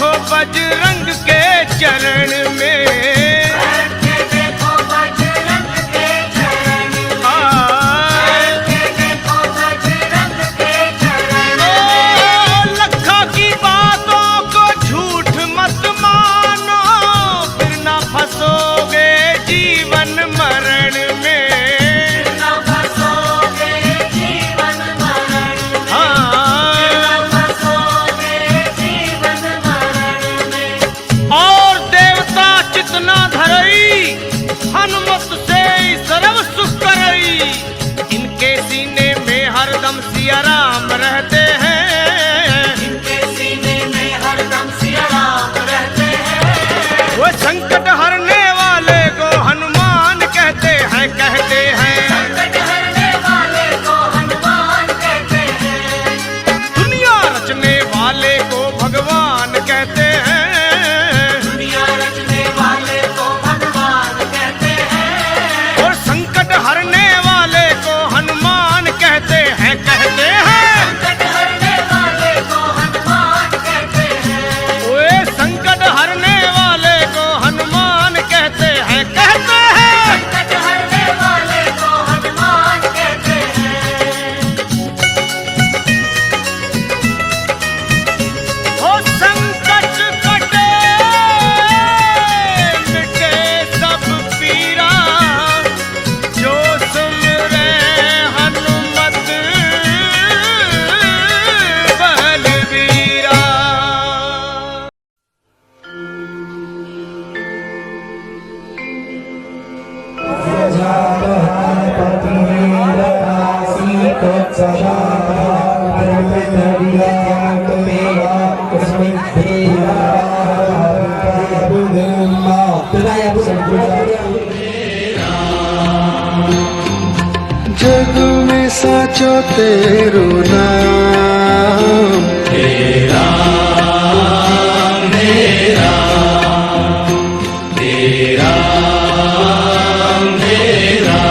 देखो बजरंग के चरण में, बैठ के देखो बजरंग के चरण में, बैठ के देखो बजरंग के चरण में। लखा की बातों को झूठ मत मानो, फिर ना फंसोगे जीवन मरण में, फिर न फंसोगे जीवन मरण में, फिर न फंसोगे जीवन मरण में। और देवता चितना धरई, हनुमत से सर्व सुख करई। इनके सीने में हरदम सिया राम रहते हैं, इनके सीने में हरदम सिया राम रहते हैं। वो संकट हरने वाले को हनुमान कहते हैं, कहते हैं। संकट हरने वाले को हनुमान कहते हैं, दुनिया रचने वाले को भगवान कहते हैं, दुनिया रचने वाले को भगवान कहते हैं। और संकट हरने वाले को हनुमान कहते हैं, कहते हैं। संकट हरने वाले को हनुमान कहते हैं, ओए संकट हरने वाले को हनुमान कहते हैं, कहते हैं। संकट हरने वाले को हनुमान कहते हैं। ओ संकट कटे मिटे सब पीरा, जो सुमरे हनुमत बलबीरा। जग में साचो तेरो नाम, तेरा मेरा तेरा मेरा।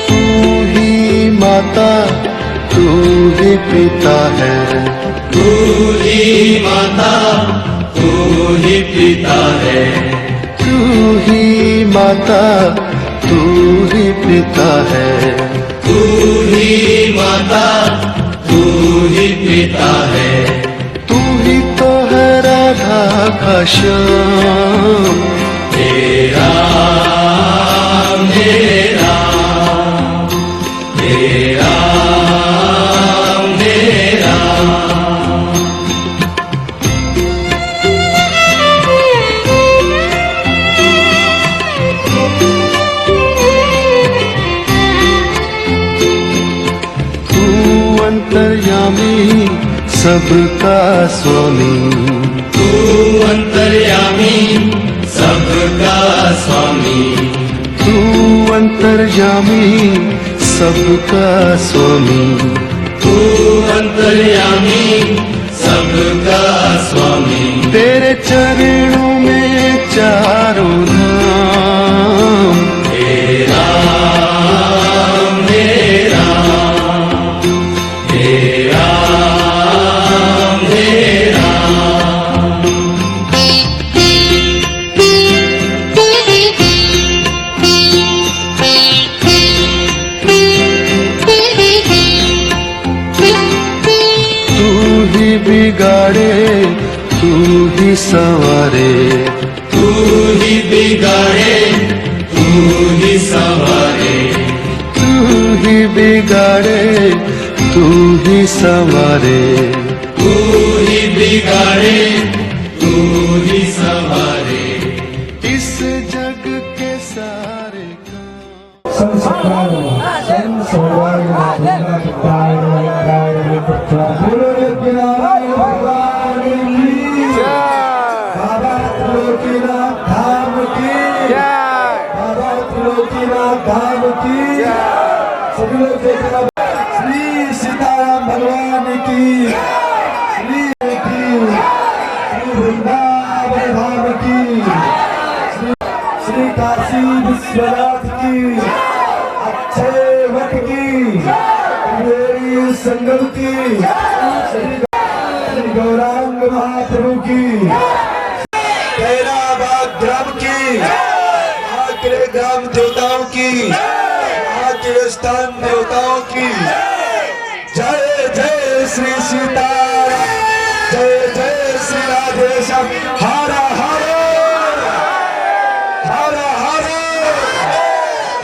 तू ही माता तू ही पिता है, तू ही माता तू ही पिता है, तू ही माता तू ही पिता है, तू ही माता तू ही पिता है। तू ही तो है राधा का श्याम, तेरा मेरा तेरा मेरा। तू अंतर्यामी सबका स्वामी, तू अंतर्यामी सबका स्वामी, तू अंतर्यामी सबका स्वामी, तू अंतर्यामी सबका स्वामी। तेरे चरणों में चारों धाम, तेरा मेरा तेरा मेरा। तू ही बिगाड़े तू ही संवारे, तू ही बिगाड़े तू ही संवारे, तू ही बिगाड़े तू ही संवारे, तू ही बिगाड़े तू ही संवारे। इस जग के सारे श्री सीताराम भगवान की, श्री वृंदावन धाम की। श्री काशी विश्वनाथ की, अक्षय वट की, त्रिवेणी संगम की, श्री गौरांग महाप्रभु की, कैलाबाग ग्राम की, वहाँ के ग्राम देवताओं की, वहाँ के स्थान देवताओं की। जय जय श्री सीताराम, जय जय श्री राधेश्याम। हर हर हर हर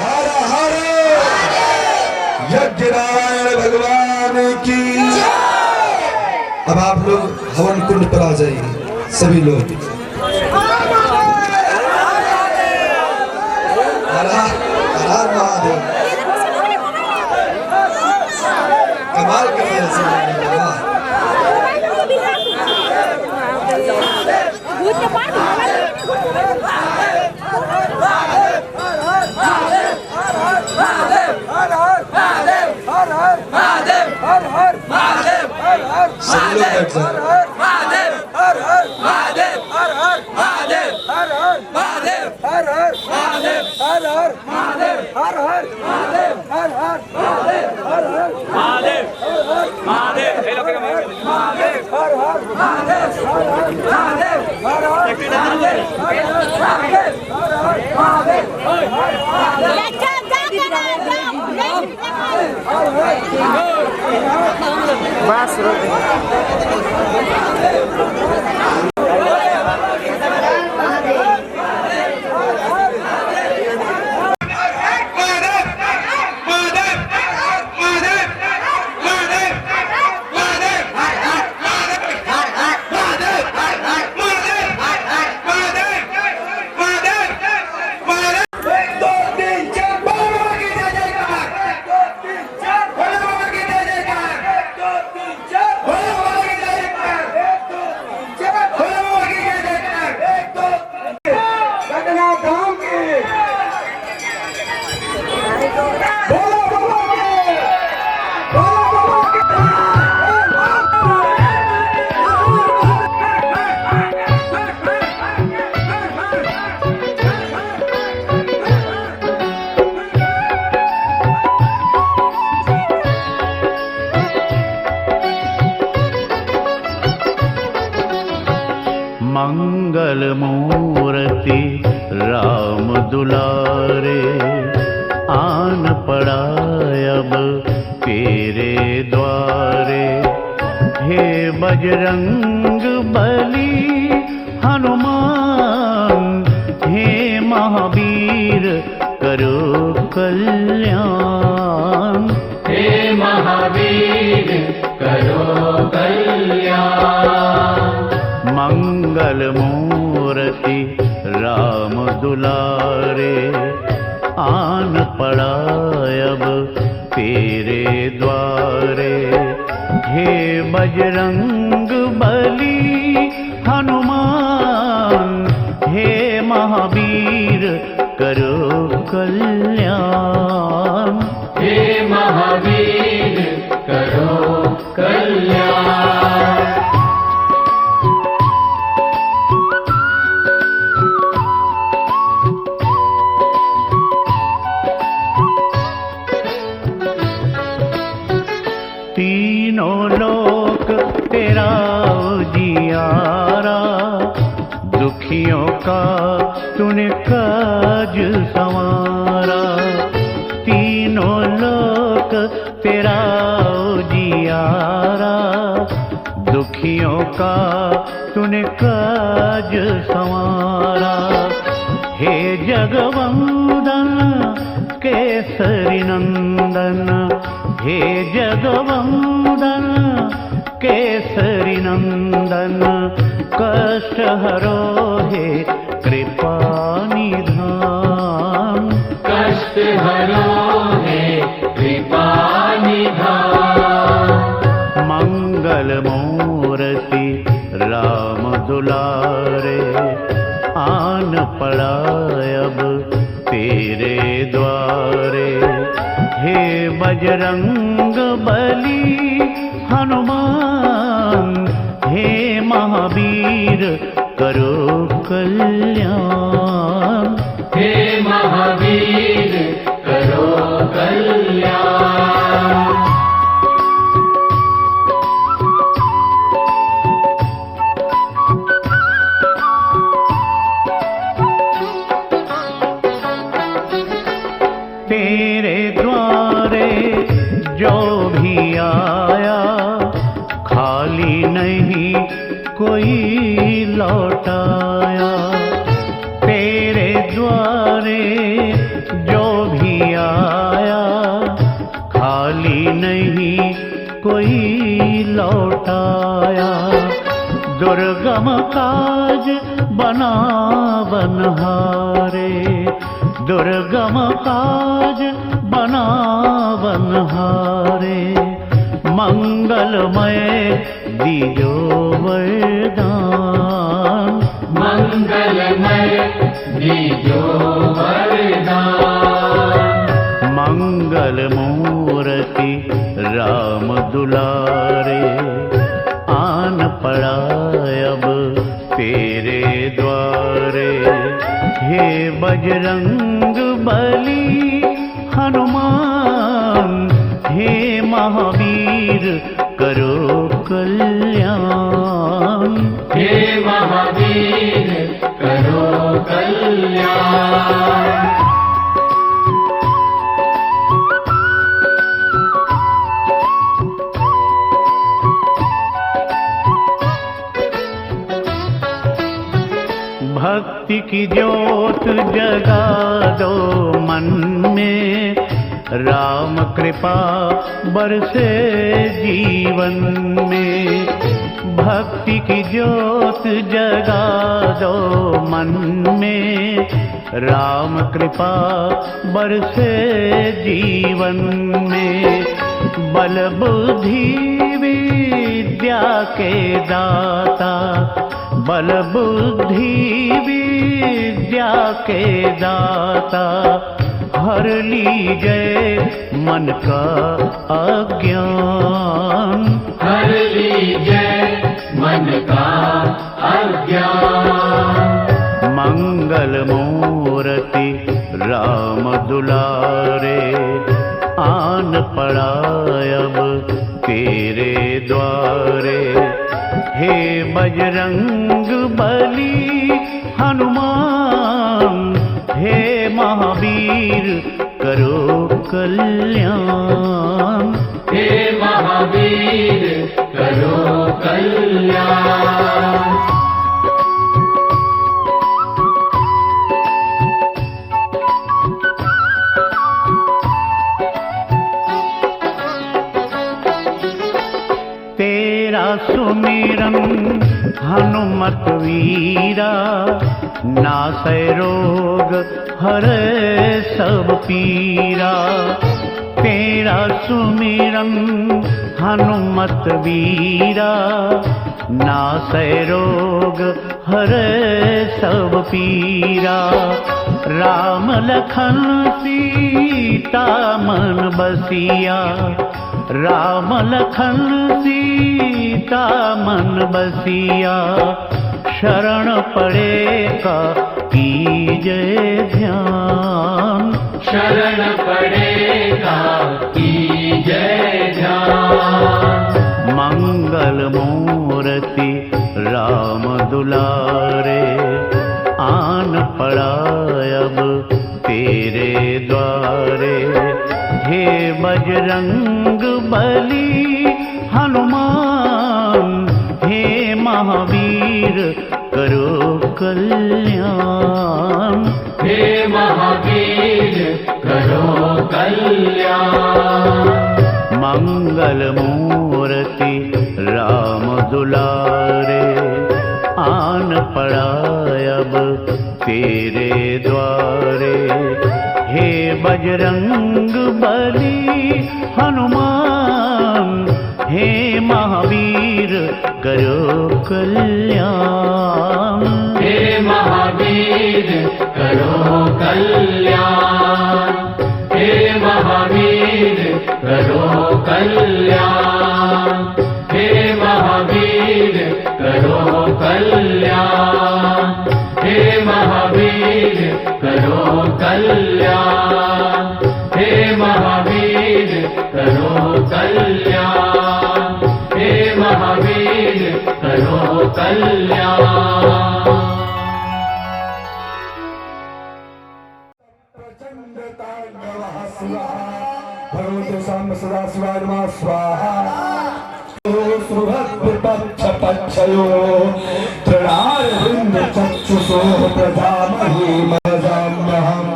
हर हर यज्ञ नारायण भगवान की। अब आप लोग हवन कुंड पर आ जाइए सभी लोग। हर हर महादेव। कमाल कर रहे हैं सब लोग। सब लोग बैठ जाए। मंगल मूर्ति राम दुलारे, आन पड़ा अब तेरे द्वारे। हे बजरंग बली हनुमान, हे महावीर करो कल्याण। हे महावीर करो कल्याण। मंगल मूर्ति राम दुलारे, आन पड़ा अब तेरे द्वारे। हे बजरंग बली हनुमान, हे महावीर करो कल्याण। हे महावीर करो कल्याण। तीनों लोक तेरा उजियारा, दुखियों का तूने काज संवारा। तीनों लोक तेरा उजियारा, दुखियों का तूने काज संवारा। हे जगवंदन केसरी नंदन, हे जगवंदन केसरी नंदन। कष्ट हरो हे कृपा निधान, कष्ट हरो हे कृपा निधान। मंगल मूर्ति राम दुलारे, आन पड़ा अब तेरे द्वारे। हे बजरंग बली हनुमान, हे महावीर करो कल्याण। हे तेरे द्वारे जो भी आया खाली नहीं कोई लौटाया। तेरे द्वारे जो भी आया खाली नहीं कोई लौटाया। दुर्गम काज बना बनहारे, दुर्गम काज बना बनहारे। मंगलमय दीजो वरदान, मंगलमय दीजो वरदान। मंगल मूर्ति राम दुलारे, आन पड़ा अब तेरे द्वारे। हे बजरंग बली हनुमान, हे महावीर करो कल्याण। हे महावीर करो कल्याण। भक्ति की ज्योत जगा दो मन में, राम कृपा बरसे जीवन में। भक्ति की ज्योत जगा दो मन में, राम कृपा बरसे जीवन में। बल बुद्धि विद्या के दाता, बल बुद्धि विद्या के दाता। हर लीजिए मन का अज्ञान, हर लीजिए मन का अज्ञान। मंगल मूर्ति राम दुलारे, आन पड़ा अब तेरे द्वारे। हे बजरंग बली हनुमान, हे महावीर करो कल्याण। हे महावीर करो कल्याण। तेरा सुमिरन हनुमत वीरा, नासै रोग हरे सब पीरा। तेरा सुमिरन हनुमत वीरा, नासै रोग हरे सब पीरा। राम लखन सीता मन बसिया, राम लखन सीता मन बसिया। शरण पड़े का कीजय ध्यान, शरण पड़ेगा कीजय ध्यान। मंगल मूर्ति राम दुलारे, आन पड़ा अब तेरे द्वारे। हे बजरंग बली हनुमान, हे महावीर करो कल्याण। हे महावीर करो कल्याण। मंगल मूर्ति राम दुलारे, आन पड़ा अब तेरे द्वारे। हे बजरंग बली हनुमान, हे महावीर करो कल्याण। हे महावीर करो कल्याण। हे महावीर करो कल्याण। हे महावीर करो कल्याण। हे महावीर करो कल्याण। हे महावीर करो कल्याण। हे महावीर करो कल्याण। प्रचंड तांडवा भगवते साम्ब सदा शिवाय नमः स्वाहा सुभद्रपक्षपक्षयो तृणारविन्द चक्षुषो प्रजामहे मजाम्यहम्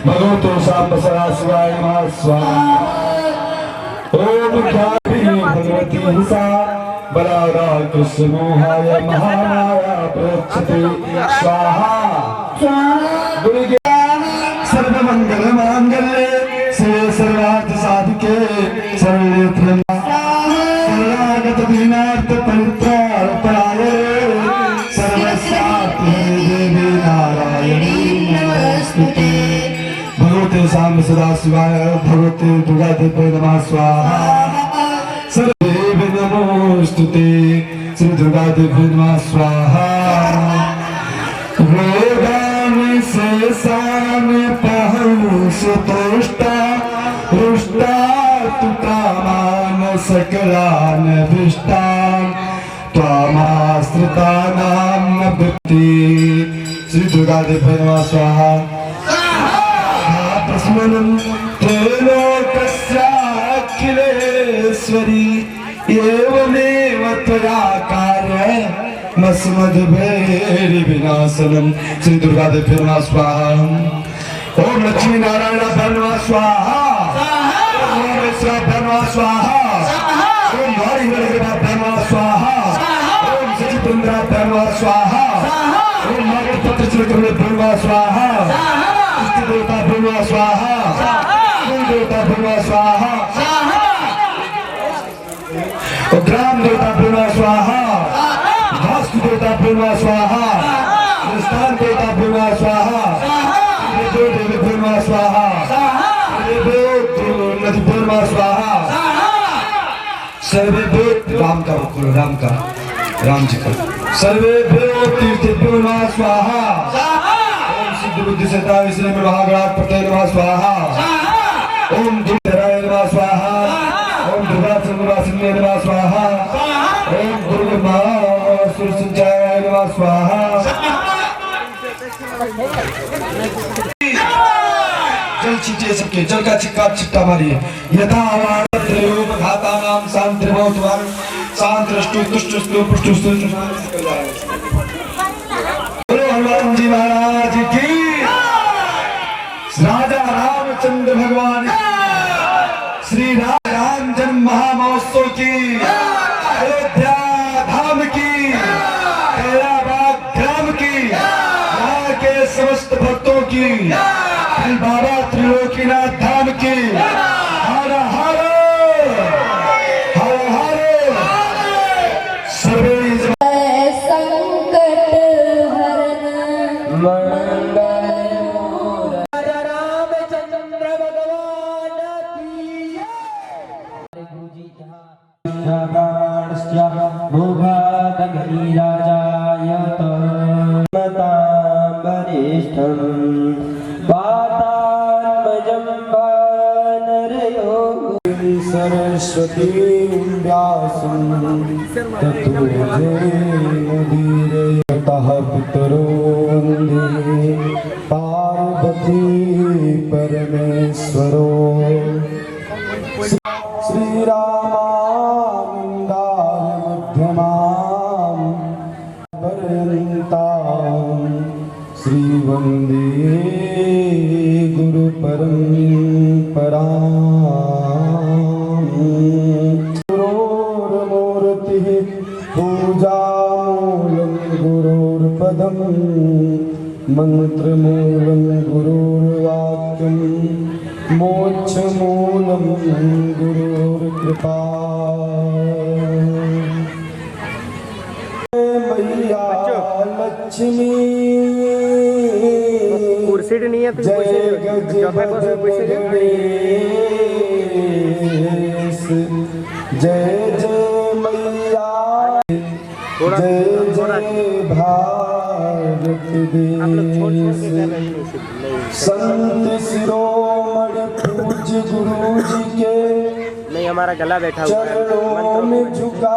भगवते साम्ब सदा शिवाय नमः स्वाहा ओम ख्याति भगवती हिंसा बलारा कृष्ण मोहाय महामाया प्रोक्षते स्वाहा सर्वमंगल मांगल्ये शिवे सर्वार्थ साधिके शरण्ये शरणागत दीनार्थ परित्राणाय सर्वस्यार्थे देवी नारायणी नमोस्तुते भगवते साम्ब सदा शिवाय भगवते दुर्गा देवी नमः स्वाहा सर्वदेवी नमोस्तुते श्री दुर्गा देवी नमः स्वाहा वेदान शेषान पहंस तुष्टा रुष्टा तुकामान सकलान विष्टान त्वामाश्रितानां भक्ति श्री दुर्गा देवी नमः स्वाहा प्रस्मनं त्रैलोक्यस्याखिलेश्वरी एवमेव त्वया कार्यमस्मद्भैरि विनाशनं श्री दुर्गा देवी नमः स्वाहा ओम लक्ष्मी नारायण नमः स्वाहा ओम ईश्वर नमः स्वाहा ओम हरि नमः स्वाहा ओम सचितेंद्र नमः स्वाहा ओम नागपत्र चक्रवर्ती नमः स्वाहा देवता भूमा स्वाहा देवता भूमा स्वाहा ग्राम देवता भूमा स्वाहा वास्तु देवता भूमा स्वाहा स्थान देवता भूमा स्वाहा देवी भूमा स्वाहा नदी भूमा स्वाहा सर्वे राम का राम जी का सर्वे तीर्थ भूमा स्वाहा बुद्धि सत्ता विष्णु में महागणात पते नमः स्वाहा ओम दुर्गाय नमः स्वाहा ओम दुर्गा चंद्रवासिन्ये नमः स्वाहा ओम दुर्गा सुरसंचाय नमः स्वाहा जल छींचे सबके जल का छिक्का मारिए यथा त्रयोग घाता नाम शांतिर्भवत्वान शांतरष्टु तुष्टस्तु पुष्टस्तु हनुमान जी महाराज की राजा रामचंद्र भगवान श्री राम जन्म महामहोत्सव की अयोध्या धाम की कैलाबाग ग्राम की यहाँ के समस्त भक्तों की बाबा त्रिलोकीनाथ धाम की हर हर हर हर सर्वे सरस्वती व्यासं ततो जयमुदीरयतः पितरो वन्दे पार्वती परमेश्वरो श्रीरामानन्दामध्यमां पर्यन्तां श्रीवन्दे गुरुपरम्पराम् मंत्रमूलं गुरुर्वाक्यं मोक्षमूलं गुरुर्कृपा मैया लक्ष्मी कुर्सी नहीं है तो जय जय मैया जय जय भारत देश संत शिरोमणि पूज्य गुरु जी के नहीं हमारा गला बैठा हुआ है चरणों में झुका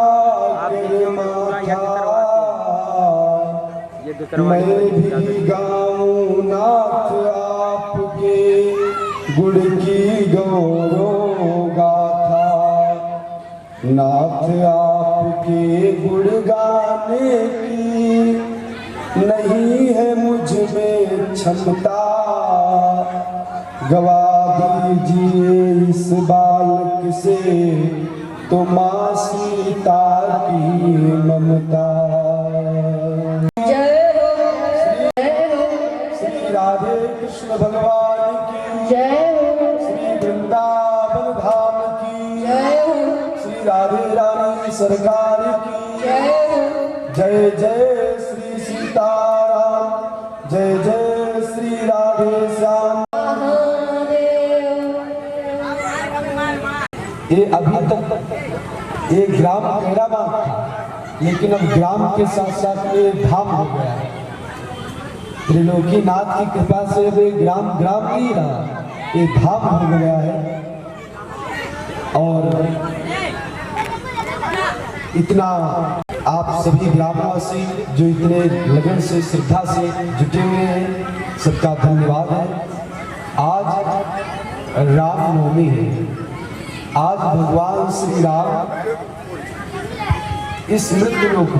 कर माथा मैं भी गाऊं नाथ आपके गुण की आपके गुण गाने की नहीं है मुझ में क्षमता, गवा दीजिए इस बालक से तो माँ सीता की ममता। श्री राधे कृष्ण भगवान की जय, श्री वृंदावन धाम की जय, श्री राधे रानी सरकार की जय, जय श्री सीताराम, जय जय श्री राधे श्याम। ये अभी तक ये ग्राम कैराबाग था, लेकिन अब ग्राम के साथ साथ ये धाम हो गया है। त्रिलोकीनाथ की कृपा से अब ये ग्राम ग्राम नहीं रहा, ये धाम हो गया है। और इतना आप सभी ग्रामवासी जो इतने लगन से श्रद्धा से जुटे हुए हैं, सबका धन्यवाद है। आज रामनवमी है, आज भगवान श्री राम इस मृत्युलोक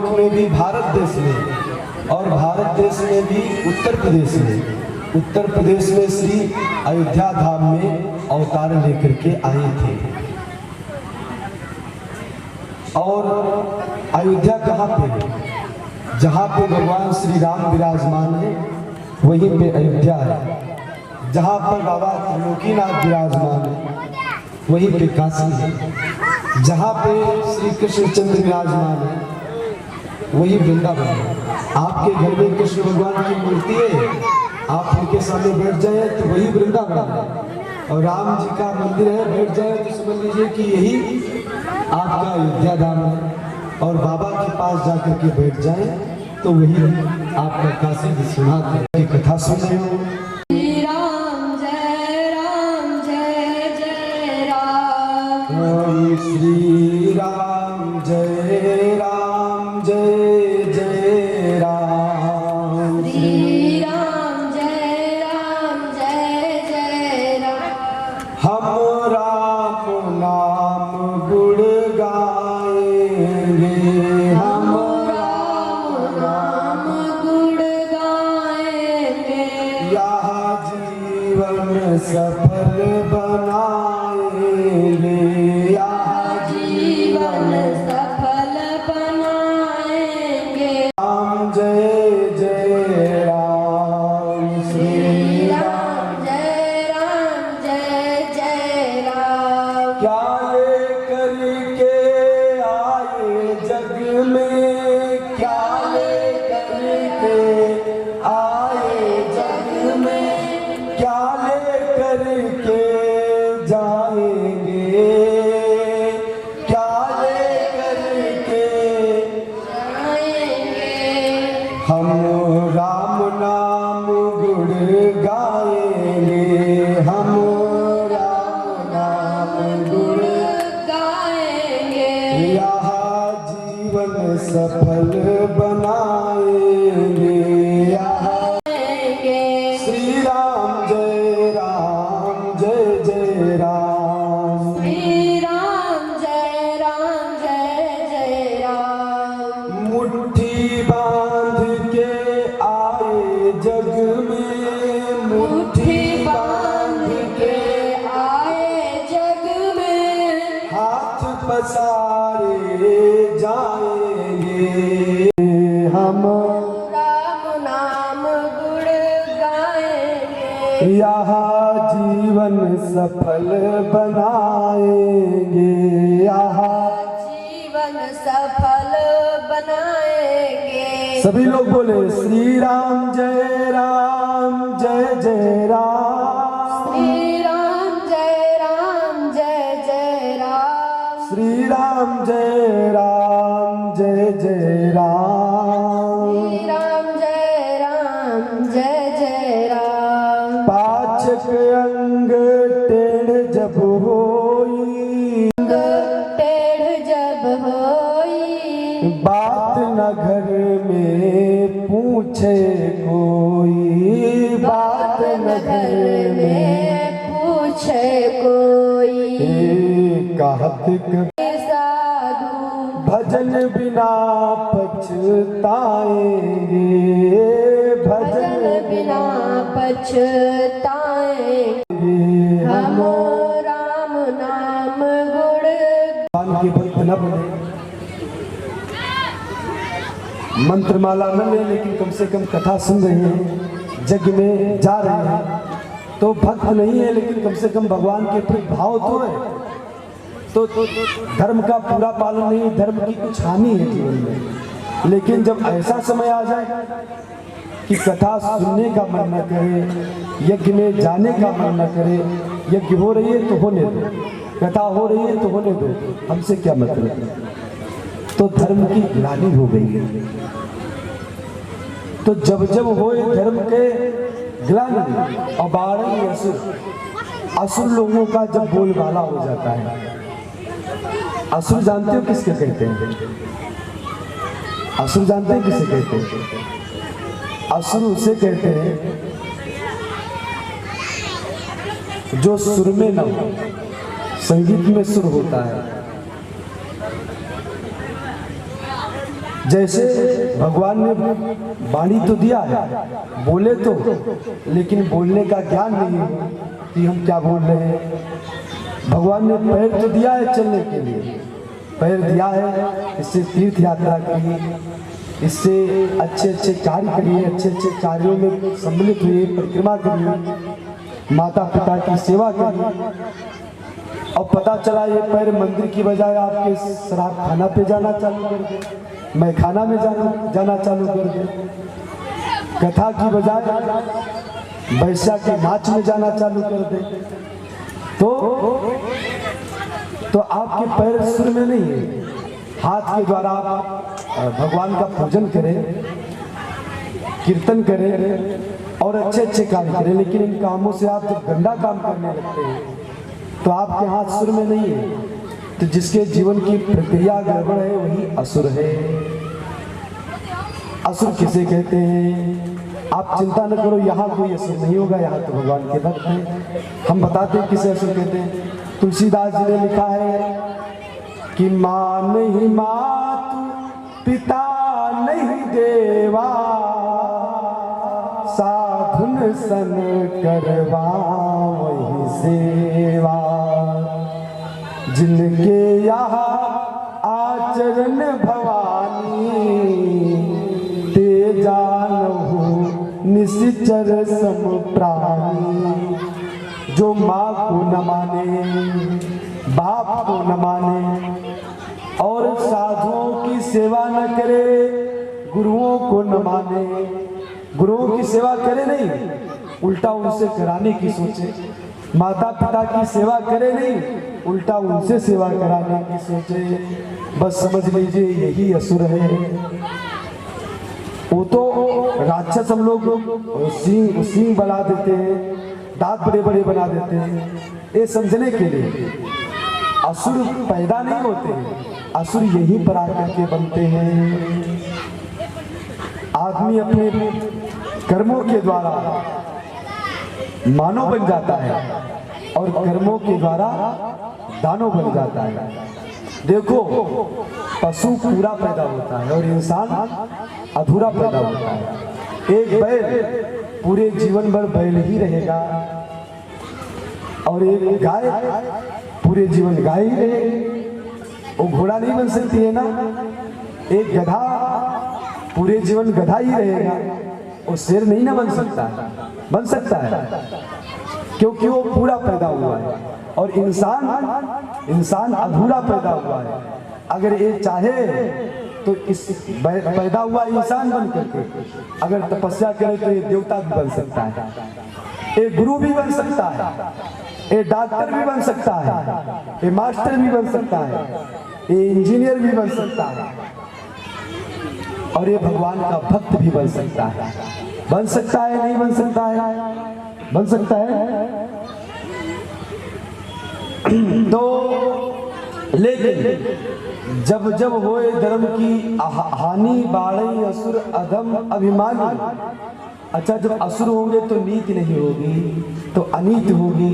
में भी भारत देश में और भारत देश में भी उत्तर प्रदेश में श्री अयोध्या धाम में अवतार लेकर के आए थे। और अयोध्या कहाँ पे? जहाँ पे भगवान श्री राम विराजमान है वहीं पे अयोध्या है। जहाँ पर बाबा त्रिलोकीनाथ विराजमान है वहीं पे काशी है। जहाँ पे श्री कृष्णचंद्र विराजमान है वही वृंदावन है। आपके घर में कृष्ण भगवान की मूर्ति है, आप उनके सामने बैठ जाए तो वही वृंदावन है। और राम जी का मंदिर है, बैठ जाए तो समझ लीजिए कि यही आपका अयोध्या धाम है। और बाबा के पास जाकर के बैठ जाए तो वही आपका काशी विश्वनाथ की कथा सुन रहे हो। श्री राम जय राम जय जय राम, श्री राम जय जय राम। हम राम नाम गुण गाएंगे, हम राम नाम गुण गाएंगे, यहाँ जीवन सफल बनाएंगे, जीवन सफल बनाएंगे। राम जय जय राम, श्री राम जय जय राम। क्या लेकर के आए जग में, क्या लेकर के आए जग में, क्या लेकर के जाएंगे, क्या लेकर के हम राम नाम गुण गाएंगे, हम राम नाम गुण गाएंगे, यहाँ जीवन सफल बनाएंगे, यहाँ श्री राम जय जय राम, श्री राम जय जय राम। मुट्ठी बांध के आए जग में, मुट्ठी बांध के आए जग में, हाथ पसारे जाएंगे, हम राम नाम गुण गाएंगे, यहाँ जीवन सफल बनाएंगे, यहाँ जीवन सफल बनाएंगे। सभी लोग बोले श्री राम जय जय राम, श्री राम जय राम, श्री राम जय जय राम, श्री राम जय राम। पाचक अंग टेढ़ जब होई, टेढ़ जब होई, बात न घर में पूछे कोई, बात न घर कहत कबीर साधु भजन बिना पछताएंगे, भजन बिना पछताएंगे हम राम नाम गुण भगवान के भक्त न बने, मंत्रमाला न ले, लेकिन कम से कम कथा सुन रहे हैं, यज्ञ में जा रहे हैं, तो भक्त नहीं है लेकिन कम से कम भगवान के प्रति भाव तो है। तो धर्म का पूरा पालन नहीं, धर्म की कुछ हानि है जीवन में। लेकिन जब ऐसा समय आ जाए कि कथा सुनने का मन न करे, यज्ञ में जाने का मन न करे, यज्ञ हो रही है तो होने दो, कथा हो रही है तो होने दो, हमसे क्या मतलब। तो धर्म की ग्लानि हो गई है। तो जब जब होए धर्म के ग्लानि और बाढ़ असुर, असुर लोगों का जब बोलबाला हो जाता है, असुर जानते हो किसके कहते हैं? असुर जानते हैं किसे कहते हैं? असुर उसे कहते हैं जो सुर में न हो, संगीत में सुर होता है। जैसे भगवान ने वाणी तो दिया है, बोले तो, लेकिन बोलने का ज्ञान नहीं है कि हम क्या बोल रहे हैं। भगवान ने पैर तो दिया है चलने के लिए, पैर दिया है, इससे तीर्थ यात्रा करिए, इससे अच्छे अच्छे कार्य करिए, अच्छे अच्छे कार्यों में सम्मिलित हुए, परिक्रमा करिए, माता पिता की सेवा करिए। और पता चला ये पैर मंदिर की बजाय आपके शराब खाना पे जाना चालू कर दे, मैं खाना में जाना चालू कर दे, कथा की बजाय वैश्या के नाच में जाना चालू कर दे, तो आपके पैर सुर में नहीं है। हाथ के द्वारा आप भगवान का पूजन करें, कीर्तन करें और अच्छे अच्छे काम करें, लेकिन इन कामों से आप जब गंदा काम करने लगते हैं तो आपके हाथ सुर में नहीं है। तो जिसके जीवन की प्रक्रिया गड़बड़ है वही असुर है। असुर किसे कहते हैं? आप चिंता न करो, यहाँ कोई असुर नहीं होगा, यहाँ तो भगवान के भक्त हैं। हम बताते हैं किसे असुर कहते हैं। तुलसीदास जी ने लिखा है कि माँ नहीं मातु, पिता नहीं देवा, साधुन सन करवा वही सेवा, जिनके यहाँ आचरण भवानी, ते जानहु निश्चर सम प्राणी। जो माँ को न माने, बाप को न माने और साधुओं की सेवा न करे, गुरुओं को न माने, गुरुओं की सेवा करे नहीं, उल्टा उनसे कराने की सोचे, माता पिता की सेवा करे नहीं, उल्टा उनसे सेवा कराने की सोचे, बस समझ लीजिए यही असुर है। वो तो राक्षस हम लोग सींग बना देते हैं, दांत बड़े बड़े बना देते हैं, ये समझने के लिए। असुर पैदा नहीं होते, असुर यही पर आकर के बनते हैं। आदमी अपने कर्मों के द्वारा मानव बन जाता है और कर्मों के द्वारा दानव बन जाता है। देखो, पशु पूरा पैदा होता है और इंसान अधूरा पैदा होता है। एक बैल पूरे जीवन भर बैल ही रहेगा और एक गाय पूरे जीवन गाय ही रहेगी। वो घोड़ा नहीं बन सकती है ना। एक गधा पूरे जीवन गधा ही रहेगा, वो शेर नहीं ना बन सकता है। बन सकता है क्योंकि वो पूरा पैदा हुआ है और इंसान अधूरा पैदा हुआ है। अगर ये चाहे तो इस पैदा हुआ इंसान बन करके अगर तपस्या करे तो ये देवता भी बन सकता है, ये गुरु भी बन सकता है, ये डॉक्टर भी बन सकता है, ये मास्टर भी बन सकता है, ये इंजीनियर भी बन सकता है और ये भगवान का भक्त भी बन सकता है। बन सकता है, नहीं बन सकता है? बन सकता है। तो लेकिन जब जब होए धर्म की हानि, बाढ़ई असुर अधम अभिमानी, अच्छा, जब असुर होंगे तो नीति नहीं होगी, तो अनीति होगी।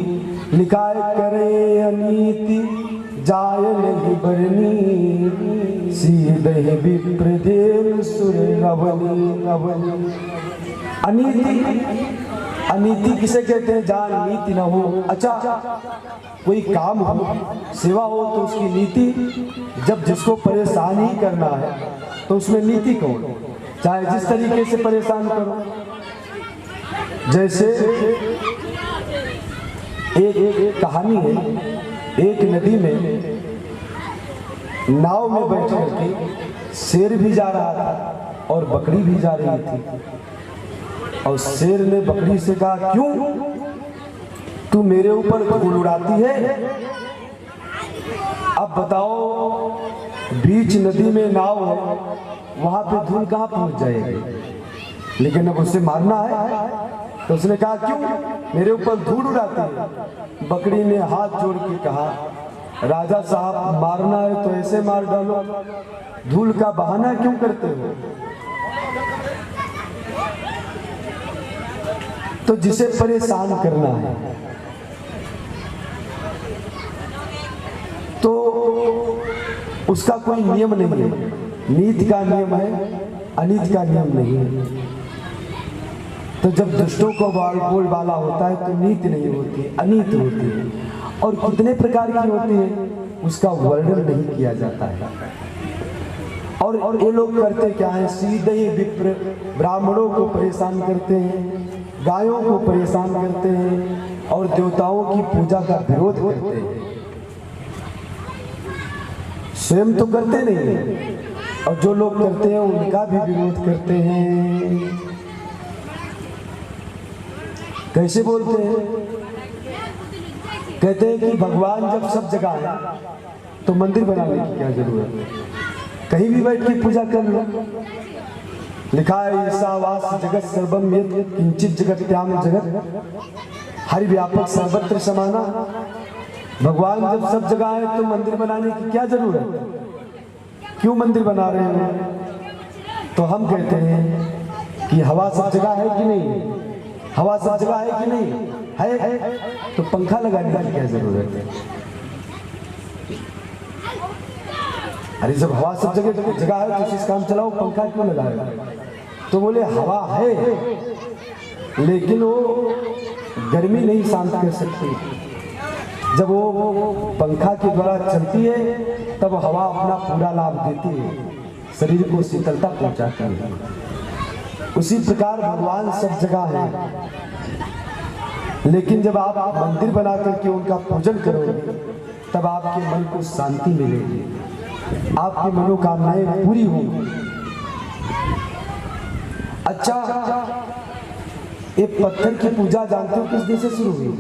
लिखा है करे अनीति जाय नहीं बरनी, सीधे विप्रदेन सुर रवनी। अनीति किसे कहते हैं? जहाँ नीति न हो। अच्छा, कोई काम हो, सेवा हो तो उसकी नीति, जब जिसको परेशान ही करना है तो उसमें नीति कौन? चाहे जिस तरीके से परेशान करो। जैसे एक कहानी है, एक नदी में नाव में बैठे करके शेर भी जा रहा था और बकरी भी जा रही थी। और शेर ने बकरी से कहा, क्यों तू मेरे ऊपर धूल उड़ाती है? अब बताओ, बीच नदी में नाव है, वहां पे धूल कहां पहुंच जाएगी? लेकिन अब उसे मारना है तो उसने कहा, क्यों मेरे ऊपर धूल उड़ाती है? बकरी ने हाथ जोड़ के कहा, राजा साहब, मारना है तो ऐसे मार डालो, धूल का बहाना क्यों करते हो? तो जिसे परेशान करना है तो उसका कोई नियम नहीं है। नीति का नियम है, अनीति का नियम नहीं है। तो जब दुष्टों को बोलबाला होता है तो नीति नहीं होती, अनीति होती है। और कितने प्रकार की होती है उसका वर्णन नहीं किया जाता है। और ये लोग करते क्या है? सीधे ही विप्र ब्राह्मणों को परेशान करते हैं, गायों को परेशान करते हैं और देवताओं की पूजा का विरोध करते हैं। स्वयं तो करते नहीं है, और जो लोग करते हैं उनका भी विरोध करते हैं। कैसे बोलते हैं? कहते हैं कि भगवान जब सब जगह है तो मंदिर बनाने की क्या जरूरत है, कहीं भी बैठ के पूजा कर लो। लिखा है, ईशावास जगत सर्वम यत् किंचित जगत्याम जगत, हरि व्यापक सर्वत्र समाना। भगवान जब सब जगह है तो मंदिर बनाने की क्या जरूरत है? क्यों मंदिर बना रहे हैं? तो हम कहते हैं कि हवा सब जगह है कि नहीं? हवा सब जगह है कि नहीं? है तो पंखा लगाने की क्या जरूरत है? अरे जब हवा सब जगह है तो इस काम चलाओ, पंखा क्यों लगाएगा? तो बोले हवा है लेकिन वो गर्मी नहीं शांत कर सकती। जब वो पंखा के द्वारा चलती है तब हवा अपना पूरा लाभ देती है, शरीर को शीतलता पहुंचाती है। उसी प्रकार भगवान सब जगह है, लेकिन जब आप मंदिर बना करके उनका पूजन करोगे तब आपके मन को शांति मिलेगी, आपकी मनोकामनाएं पूरी होंगी। अच्छा, ये पत्थर की पूजा जानते हो किस दिन से शुरू हुई?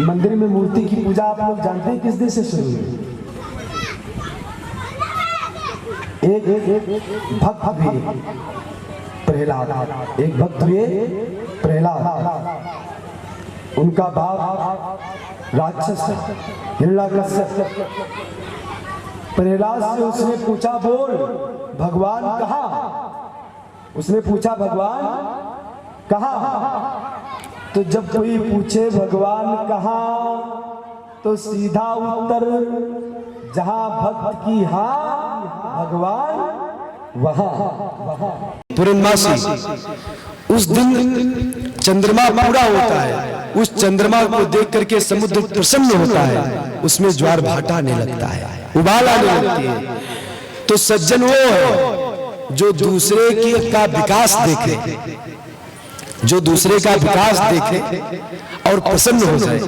मंदिर में मूर्ति की पूजा आप लोग जानते हैं किस दिन से शुरू हुई? एक भक्त भी प्रहलाद, एक भक्त हुए प्रहलाद, उनका बाप राक्षस हिरण्याकश्यप। प्रहलाद से उसने पूछा, बोल भगवान कहाँ? उसने पूछा, भगवान कहाँ? तो जब कोई पूछे भगवान कहाँ तो सीधा उत्तर, जहाँ भक्त की हाँ भगवान वहाँ। पूर्णमासी, उस दिन चंद्रमा पूरा होता है, उस चंद्रमा को देख करके समुद्र प्रसन्न होता है, उसमें ज्वार भाटा आने लगता है, उबाल आने लगती है। तो सज्जन वो है जो दूसरे की का विकास देखे, जो दूसरे का विकास देखे और प्रसन्न हो जाए।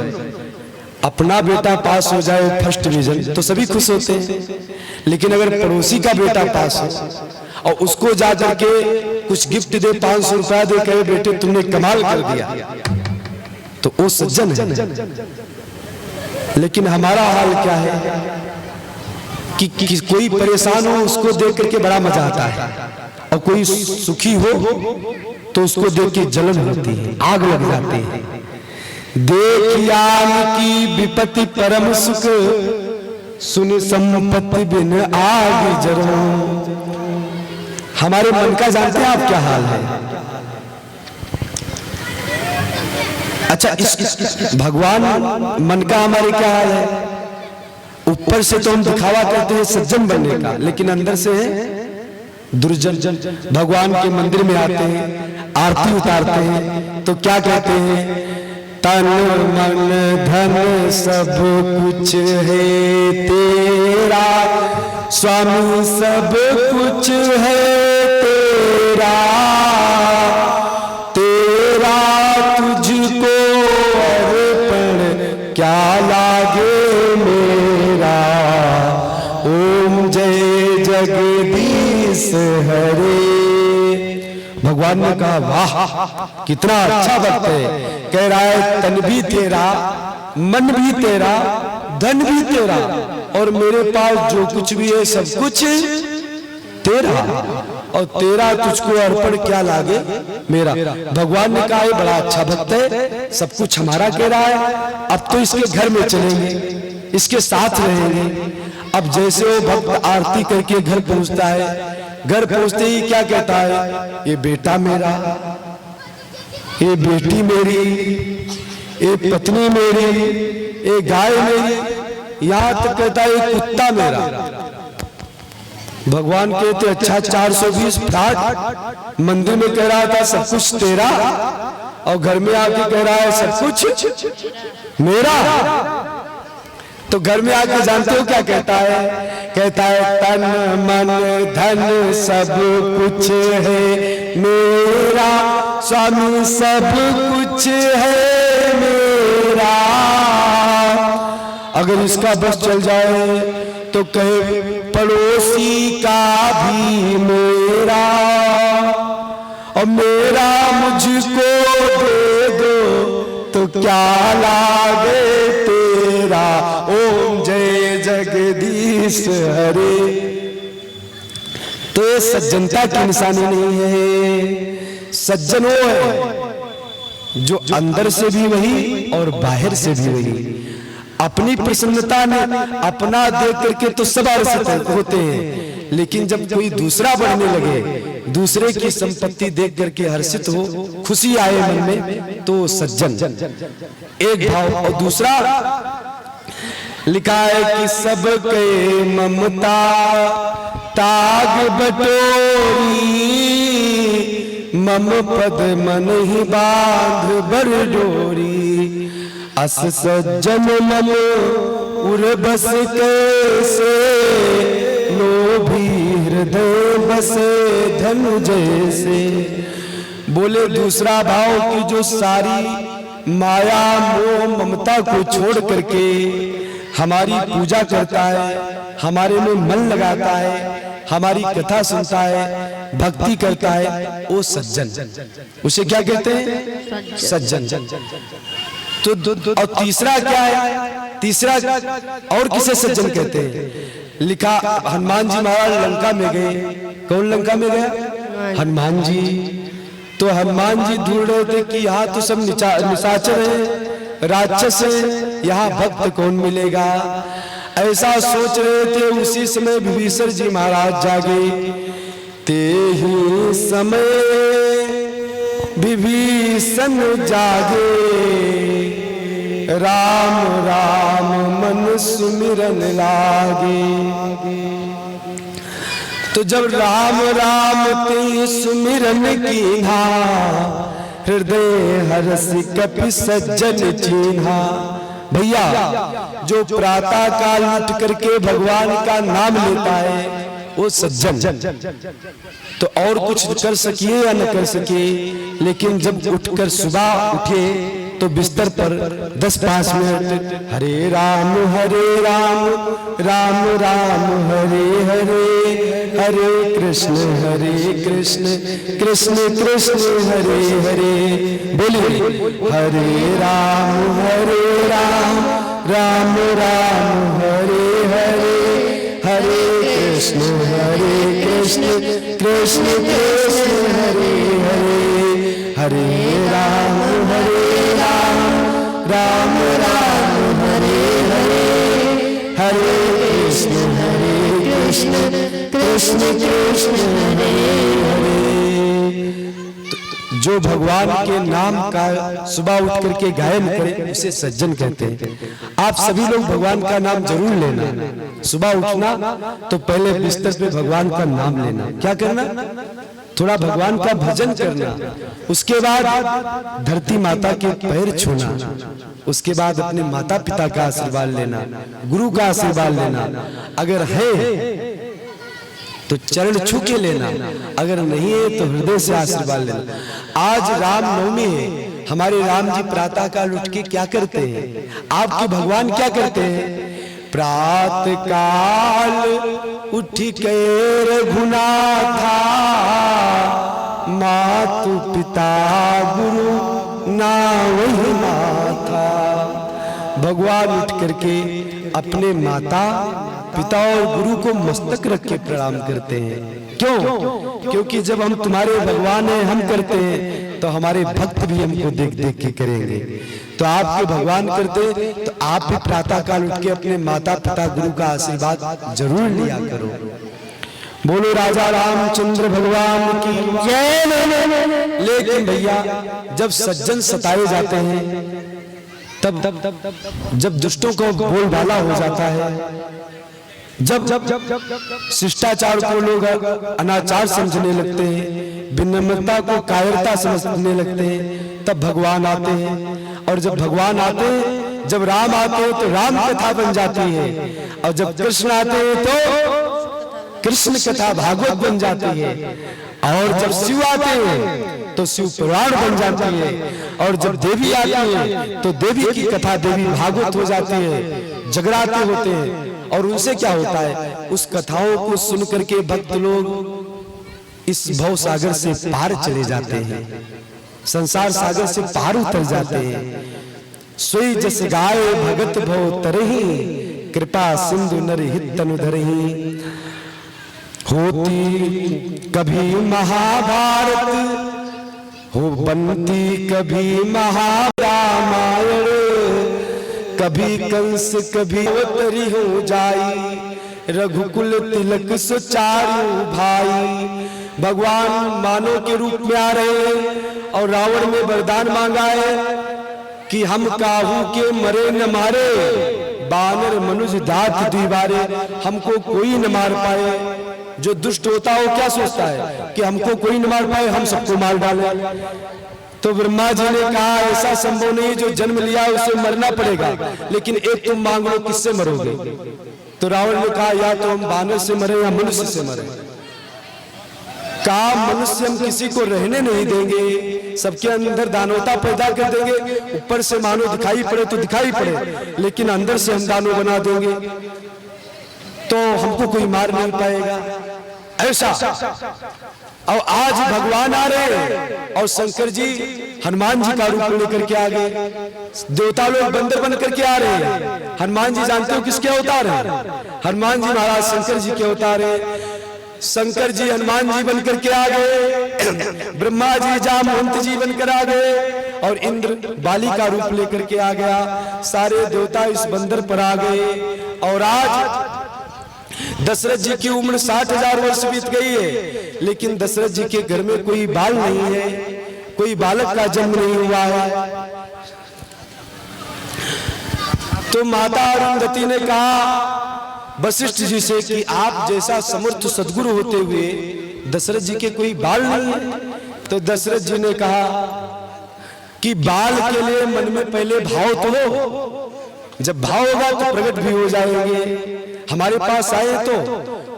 अपना बेटा पास हो जाए फर्स्ट डिवीजन तो सभी खुश होते हैं, लेकिन अगर पड़ोसी का बेटा पास हो और उसको जा करके कुछ गिफ्ट दे, 500 रुपया दे, कहे बेटे तुमने कमाल कर दिया, तो वो सज्जन है। लेकिन हमारा हाल क्या है कि कोई परेशान हो उसको देख करके बड़ा मजा आता है, और कोई सुखी हो तो उसको देख के जलन होती है, आग लग जाती है। देखियान की विपत्ति परम सुख, सुन संपत्ति बिन आग जरो। हमारे मन का जानते हैं आप क्या हाल है? अच्छा भगवान मन का हमारे क्या हाल है? ऊपर से तो हम दिखावा करते हैं सज्जन बनने का, लेकिन अंदर से दुर्जन। भगवान के मंदिर में आते हैं, आरती उतारते हैं तो क्या कहते हैं? तन मन धन सब कुछ है तेरा, स्वामी सब कुछ है तेरा, तेरा तुझको अर्पण क्या लागे मेरा। ओम जय जगदीश हरे। भगवान ने कहा वाह कितना अच्छा भक्त है। कह रहा है तन भी तेरा, मन भी तेरा, धन भी तेरा, और मेरे पास जो कुछ भी है सब कुछ तेरा, और तेरा तुझको अर्पण क्या लागे मेरा। भगवान ने कहा बड़ा अच्छा भक्त है, सब कुछ हमारा कह रहा है, अब तो इसके घर में चलेंगे, इसके साथ रहेंगे। अब जैसे वो भक्त आरती करके घर पहुंचता है, घर पहुंचते ही क्या कहता है? ये बेटा मेरा, ये बेटी मेरी, ये पत्नी मेरी, ये गाय मेरी, यहां तक कहता है ये कुत्ता मेरा। भगवान कहते अच्छा 420 फ्लैट मंदिर में कह रहा था सब कुछ तेरा, और घर में आके कह रहा है सब कुछ मेरा। तो घर में आके जानते हो क्या कहता है? कहता है तन मन धन सब कुछ है मेरा, स्वामी सब कुछ है मेरा। अगर इसका बस चल जाए तो कहे पड़ोसी का भी मेरा, और मेरा मुझको दे दो तो क्या लागे तेरा। ओम जय जगदीश हरे। तो ये सज्जनता की निशानी नहीं है। सज्जन वो है जो अंदर से भी वही और बाहर से भी वही। अपनी प्रसन्नता में अपना देख करके तो सब हर्षित होते हैं, लेकिन जब कोई दूसरा बढ़ने लगे, दूसरे की संपत्ति देख करके हर्षित हो, खुशी आए मन में, तो सज्जन एक भाव। और दूसरा लिखा है कि सबके ममता ताग बटोरी, मम पद मन ही बांध बर डोरी। अस सज्जन मन उर बस कैसे, लोभी हृदय बसे धनु जैसे। बोले दूसरा भाव की जो सारी माया मोह ममता को छोड़ करके हमारी पूजा करता है, हमारे में मन लगाता है, हमारी कथा सुनता है, भक्ति करता है, वो सज्जन। उसे क्या कहते हैं? सज्जन। तो और तीसरा क्या है? तीसरा और किसे सज्जन कहते हैं? लिखा हनुमान जी महाराज लंका में गए। कौन लंका में गया? हनुमान जी। तो हनुमान जी ढूंढ रहे थे कि यहाँ तो सब निशाचर है, राक्षस है, यहाँ भक्त कौन मिलेगा। ऐसा सोच रहे थे, उसी समय विभीषण जी महाराज जागे। ते ही समय विभीषण जागे, राम राम मन सुमिरन लागे। तो जब राम राम ते सुमिरन कीन्हा, हृदय हर्ष कपि सज्जन चीन्हा। भैया जो प्रातः काल उठ करके भगवान का नाम लेता है वो सज्जन। तो और कुछ कर सकिए या न कर सके, लेकिन जब उठकर सुबह उठे तो बिस्तर पर 10-5 मिनट हरे राम राम राम हरे हरे, हरे कृष्ण कृष्ण कृष्ण हरे हरे। बोलिए हरे राम राम राम हरे हरे, हरे कृष्ण कृष्ण कृष्ण हरे हरे। हरे राम राम राम हरे हरे, हरे कृष्ण कृष्ण कृष्ण हरे हरे। जो भगवान के नाम का सुबह उठ करके गायन करे उसे सज्जन कहते हैं। आप सभी लोग भगवान का नाम जरूर लेना। सुबह उठना तो पहले बिस्तर पे भगवान का नाम लेना। क्या करना? थोड़ा भगवान का भजन करना। उसके बाद धरती माता के पैर छूना। उसके बाद अपने माता पिता का आशीर्वाद लेना, गुरु का आशीर्वाद लेना। अगर है तो चरण छू के लेना, अगर नहीं है तो हृदय से आशीर्वाद लेना। आज रामनवमी है, हमारे राम जी प्रातः काल उठ के क्या करते हैं? आपके भगवान क्या करते हैं? प्रातः काल उठ के रघुनाथा, मातु पिता गुरु नावहि माथा। भगवान उठ करके अपने माता पिता और गुरु को मस्तक रख के प्रणाम करते हैं। क्यों? क्योंकि जब हम तुम्हारे भगवान हैं, हम करते हैं, तो हमारे भक्त भी हमको देख देख के करेंगे। तो आपके भगवान करते तो आप भी प्रातः काल उठ के अपने माता पिता गुरु का आशीर्वाद जरूर लिया करो। बोलो राजा रामचंद्र भगवान की जय। लेकिन भैया जब सज्जन सताए जाते हैं, तब जब दुष्टों को बोलबाला हो जाता है, जब शिष्टाचार को लोग अनाचार समझने लगते हैं, विनम्रता को कायरता समझने लगते हैं, तब भगवान आते हैं। और जब भगवान आते हैं, जब राम आते हैं तो राम कथा बन जाती है, और जब कृष्ण आते हैं तो कृष्ण कथा भागवत बन जाती है, और जब शिव आते हैं तो शिव पुराण बन जाती है, और जब देवी आती है तो देवी की कथा देवी भागवत हो जाती है, जगराते होते हैं। और उनसे क्या होता है? उस कथाओं को सुन करके भक्त लोग इस भव सागर से पार चले जाते हैं, संसार सागर से पार उतर जाते हैं। सोई जस गाय भगत भव तरही, कृपा सिंधु नर हित तनु धरही। होती कभी महाभारत, हो बनती कभी महारामायण, कभी कंस कभी अवतरी हो जाई, रघुकुल तिलक सुचारू भाई। भगवान मानव के रूप में आ रहे हैं और रावण ने वरदान मांगा है कि हम काहू के मरे न मारे, बानर मनुज दात दीवारे, हमको कोई न मार पाए। जो दुष्ट होता है वो क्या सोचता है कि हमको कोई न मार पाए, हम सबको मार डाले। तो ब्रह्मा जी ने कहा ऐसा संभव नहीं, जो जन्म लिया उसे मरना पड़ेगा, लेकिन एक तुम मांग लो, किससे मरोगे? तो रावण ने कहा या तो हम बानर से मरे या मनुष्य से मरे। कहा मनुष्य हम किसी को रहने नहीं देंगे, सबके अंदर दानवता पैदा कर देंगे, ऊपर से मानो दिखाई पड़े तो दिखाई पड़े, लेकिन अंदर से हम दानव बना देंगे, तो हमको कोई मार नहीं पाएगा। ऐसा और आज भगवान आ रहे हैं और शंकर जी हनुमान जी का रूप लेकर के आ गए। देवता लोग बंदर बन करके आ रहे हैं। हनुमान जी जानते हो किसके अवतार हैं? हनुमान जी महाराज शंकर जी के अवतार हैं। शंकर जी हनुमान जी बनकर के आ गए, ब्रह्मा जी जामवंत जी बनकर आ गए, और इंद्र बाली का रूप लेकर के आ गया। सारे देवता इस बंदर पर आ गए। और आज दशरथ जी की उम्र 60,000 वर्ष बीत गई है, लेकिन दशरथ जी के घर में कोई बाल नहीं है, कोई बालक का जन्म नहीं हुआ है। तो माता अरुंधति ने कहा वशिष्ठ जी से कि आप जैसा समर्थ सद्गुरु होते हुए दशरथ जी के कोई बाल नहीं है। तो दशरथ जी ने कहा कि बाल के लिए मन में पहले भाव तो हो, जब भाव होगा तो प्रकट भी हो जाएंगे। हमारे पास आए तो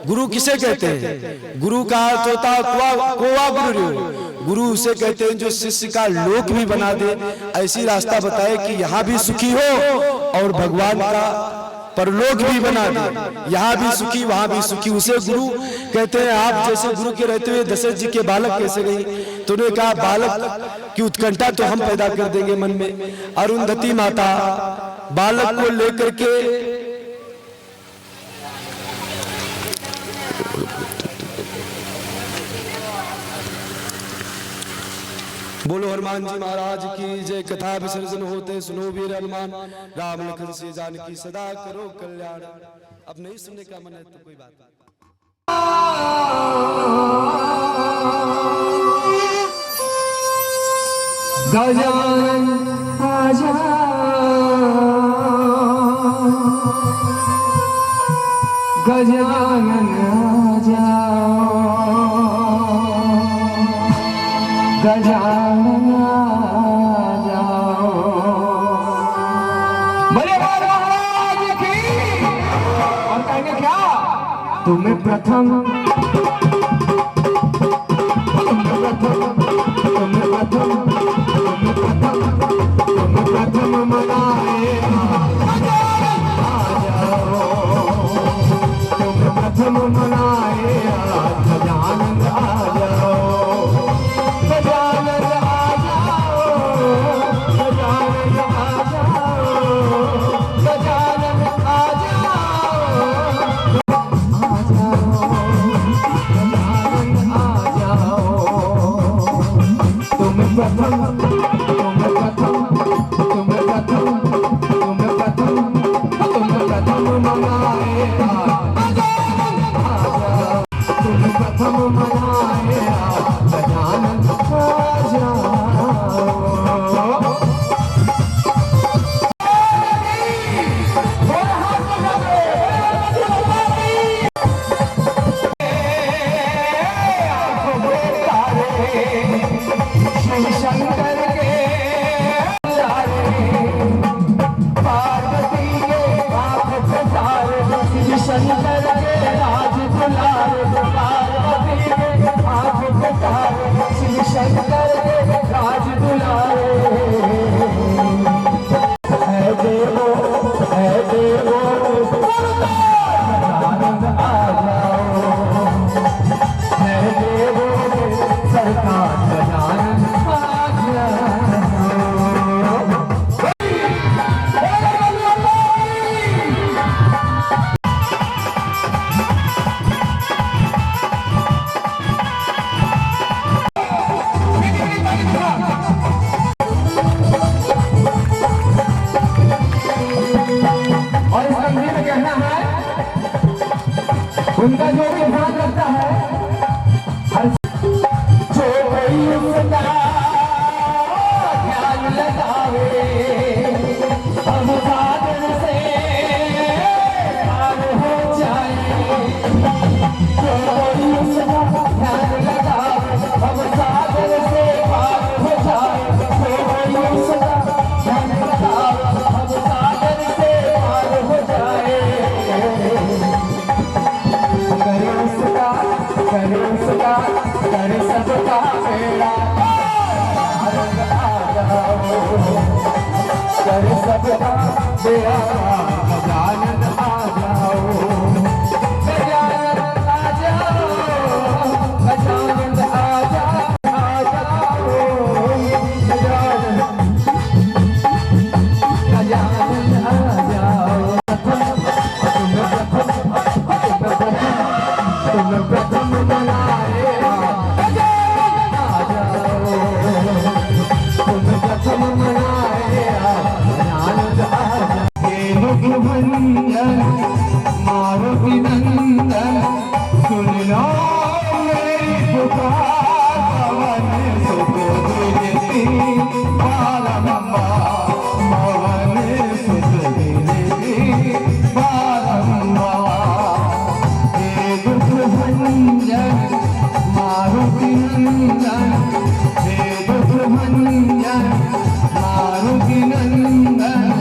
गुरु किसे कहते हैं? गुरु का अर्थ होता है कोवा गुरु। गुरु उसे कहते हैं जो शिष्य का लोक भी बना दे, ऐसी रास्ता बताए कि यहाँ भी सुखी हो और भगवान का परलोक भी बना दे, यहाँ भी सुखी वहां भी सुखी, उसे गुरु कहते हैं। आप जैसे गुरु के रहते हुए दशरथ जी के बालक कैसे गई? तो उन्होंने कहा बालक की उत्कंठा तो हम पैदा कर देंगे मन में। अरुंधति माता बालक को लेकर के बोलो हनुमान जी महाराज की जय। कथा विसर्जन होते सुनो वीर हनुमान, राम लखन से जानकी सदा करो कल्याण। अब नहीं सुनने का मन है तो कोई बात नहीं। गजानन आजा गजानन आजा गजानन आजा बड़े महाराज की और कहेंगे क्या तुम्हें प्रथम मनाए प्रथम मनाए गजानन आ जाओ गजानन आ जाओ गजानन आ जाओ गजानन आ जाओ गजानन आ जाओ तुम प्रथम उनका जो भी ध्यान रखता है जो कोई उसका ध्यान लगावे हम साधन से पार हो जाए जो कोई उसका ध्यान लगावे हम साधन से पार हो जाए जो कोई उसका ध्यान लगावे हम साधन से पार हो जाए करे सबका मेरा रंग आ जाओ करे सबका मेरा गजानन आ जाओ गजानन आ जाओ गजानन आ जाओ गजानन आ जाओ तुम प्रथम मनाए मारुति नंदन सुन लो मेरी पुकार पवन सुत देती बारंबार पवन सुत देती बारंबार हे दुख भंजन मारुति नंदन हे दुख भंजन मारुति नंदन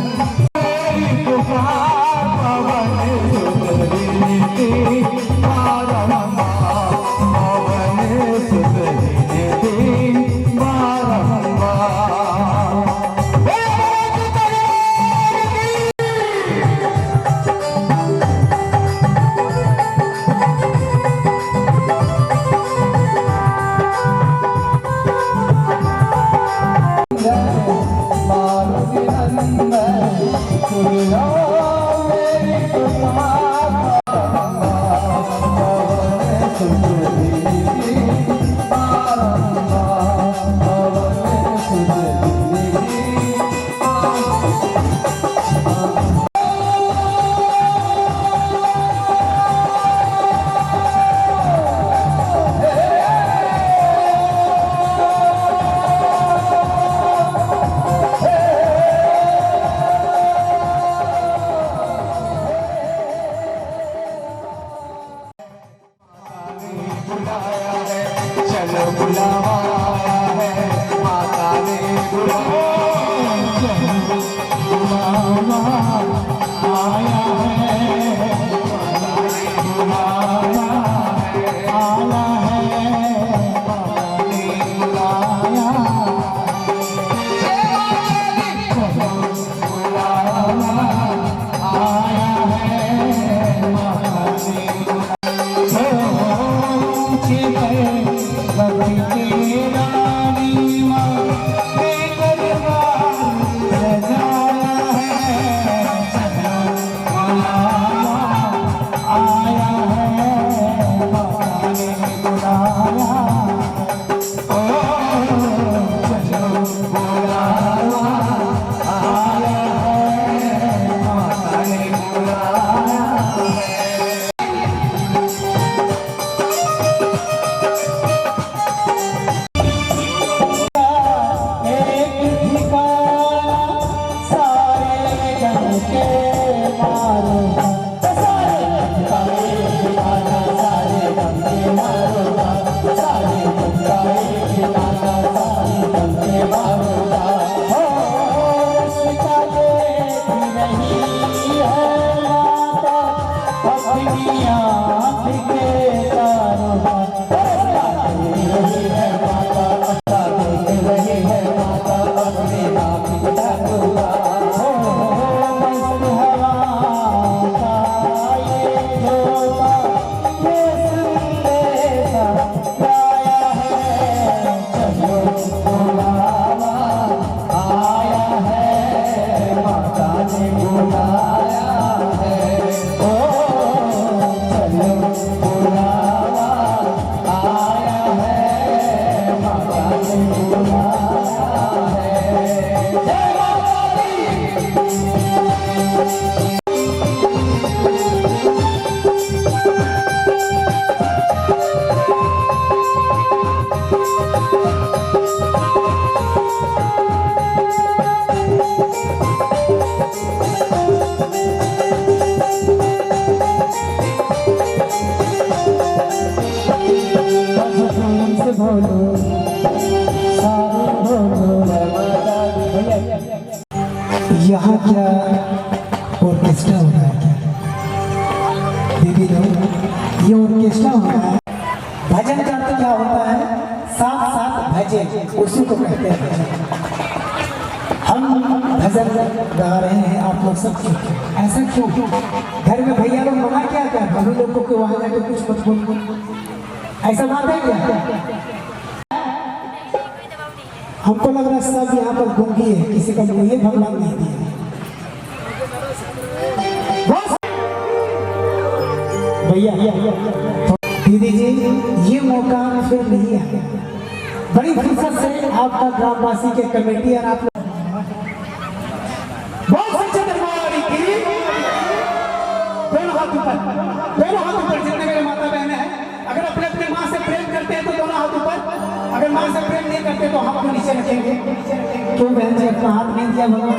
यहाँ क्या ऑर्केस्ट्रा हो रहा है क्या दीदी लोग? ये ऑर्केस्ट्रा हो रहा है। भजन का तो क्या होता है, साथ साथ भजे, उसी को कहते हैं भजन। हम भजन गा रहे हैं, आप लोग सब क्यों? ऐसा क्यों? घर में भैया लोग मना क्या कर, भाभी लोग को क्यों वहां जाके कुछ मत बोल, ऐसा बात है क्या? हमको लग रहा है सब यहाँ पर गूंगी है, किसी का मुँह भगवान नहीं दिया। भैया दीदी जी, ये मौका फिर नहीं आया। बड़ी फुर्सत से आपका ग्रामवासी के कमेटी और आप लोग बहुत अच्छे दरबारी की दोनों हाथ ऊपर जितने मेरे माता बहन है, अगर अपने अपने माँ से प्रेम करते हैं तो दोनों हाथ ऊपर, अगर माँ से प्रेम नहीं करते तो हाथ को नीचे रखेंगे। क्यों बहन जी अपना हाथ नहीं दिया भगवान?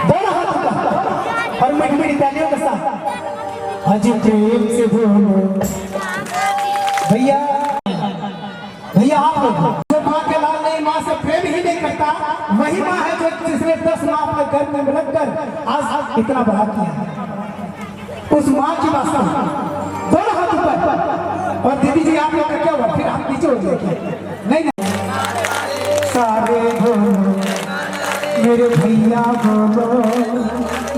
दोनों हाथ ऊपर और मीठी मीठी तालियों के साथ अजी प्रेम से बोलो। भैया आप लोग जो माँ के लाल नहीं, माँ से प्रेम ही नहीं करता, वही माँ है जो जिसने 10 माँ अपने घर में मिलकर आज इतना बड़ा किया। उस माँ की वास्ता दोनों हाथ ऊपर। और दीदी जी आप लोग का क्या हुआ, फिर आप नीचे हो गए? नहीं सारे बोलो, मेरे भैया बोलो,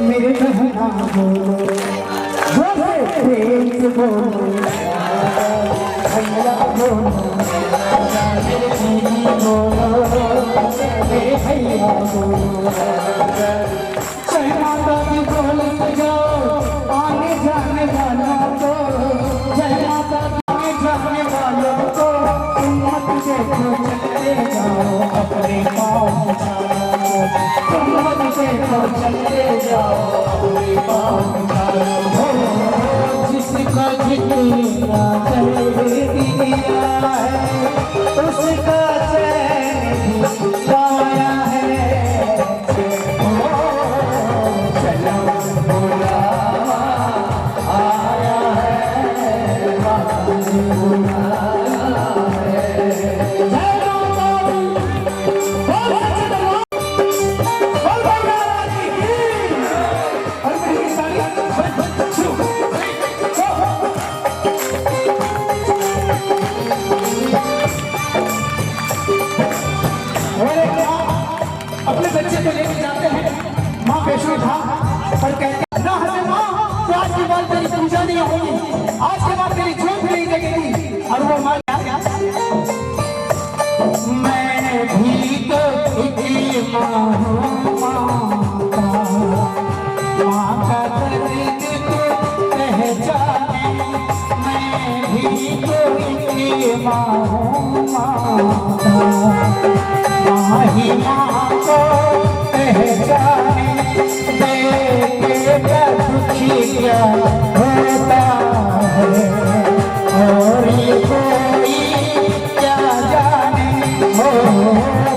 मेरे बहना बोलो, प्रेम से बोलो, भैया बोलो, मेरे दीदी बोलो, मेरे भैया बोलो। जय माता दी बोलते जाओ, आने जाने वालों को, जय माता दी आने जाने वालों को, तुम मत देखो चलते जाओ अपने पाँव उठाओ, तुम मत देखो चलते जाओ अपने पाँव उठाओ। जिसका जितना दिया है उसका चैन गाया है। चलो बुलावा आया है, बाबा ने बुलाया है। जय माता दी, बोल सच्चे दरबार, बोल भगवान की। और मेरी सारी अपने बच्चे को लेकर जाते हैं माँ वैष्णो धाम और कहते हैं ना हमें माँ, तो आज के बाद तेरी पूजा नहीं होगी, आज के बाद तेरी जोत नहीं जगेगी। और वो माँ मैं भी तो एक माँ हूँ, माँ का दर्द तो पहचाने, मैं भी तो एक माँ हूँ, माँ ही माँ को पहचाने, बेटे दुखी क्या होता है, और ये कोई क्या जाने, हो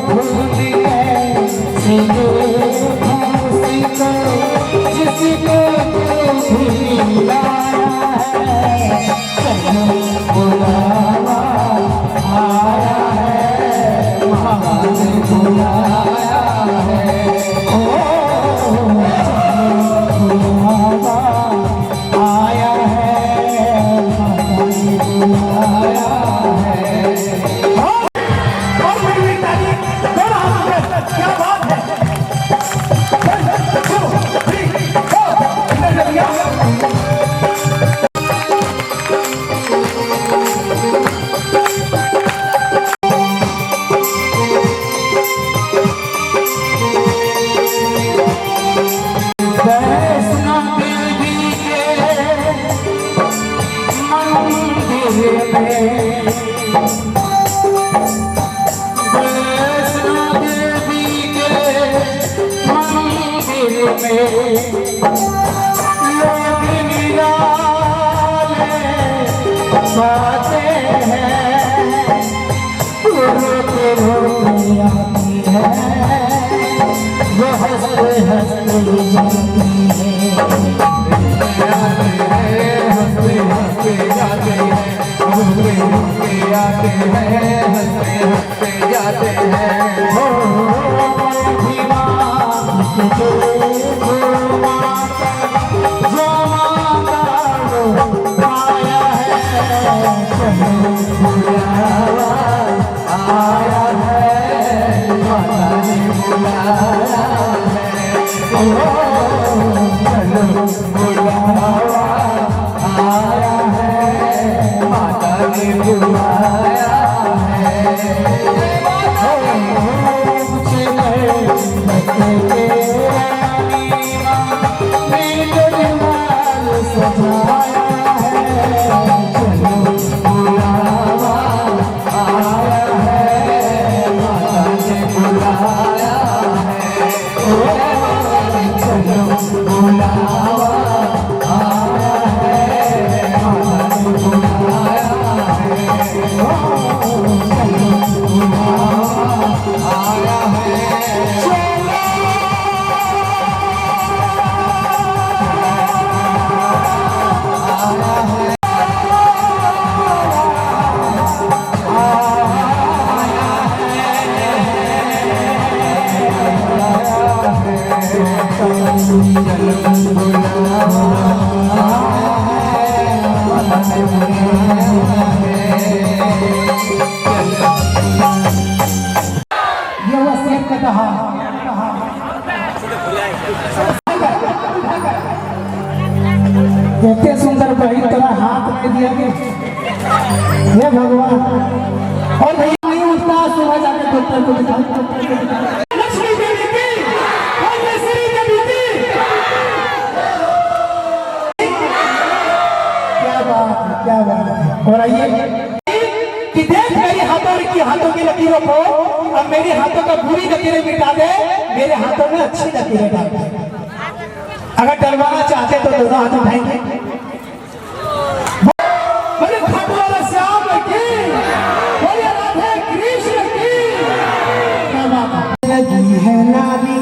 भूल गए जिसको भी लाया है। चलो बुलावा आया है, माँ ने बुलाया है। ओ चलो बुलावा आया है, माँ ने बुलाया है। और मेरी ताली दोनों हाथ में, क्या बात है। जाते हैं ये वसीयत का कहा इतने सुंदर बहन तेरा हाथ में दिया गया हे भगवान। और नहीं नहीं उठता सुबह जाकर डॉक्टर को दिखा लक्ष्मी देवी की और श्री देवी की क्या बात है। और आइए कि देख मेरी हाथों की लकीरों को, अब मेरे हाथों का बुरी लकीरें मिटा दे, मेरे हाथों में अच्छी लकीरें डाल दे। अगर डरवाना चाहते तो दोनों हाथ उठाएंगे। बोले खाटूवाला श्याम की, बोले राधे कृष्ण की। क्या बात लगी है नारी,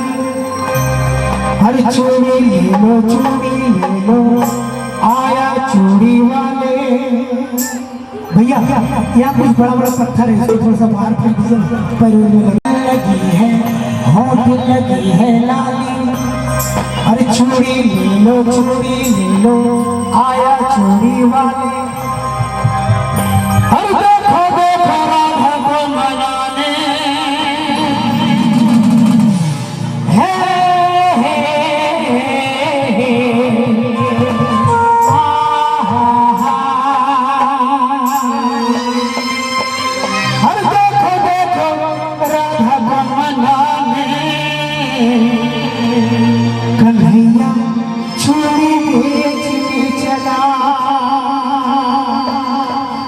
हर चूड़ी ले लो, चूड़ी ले लो, आया चूड़ी वाले। भैया यहाँ कुछ बड़ा बड़ा पत्थर है, थोड़ा सा बाहर फेंक दीजिए। पैरों में लगी है, होठ लगी है लाली, अरे चूड़ी ले लो, चूड़ी ले लो, आया चूड़ी वाले। अरे देखो देखो राधा को मनाने है,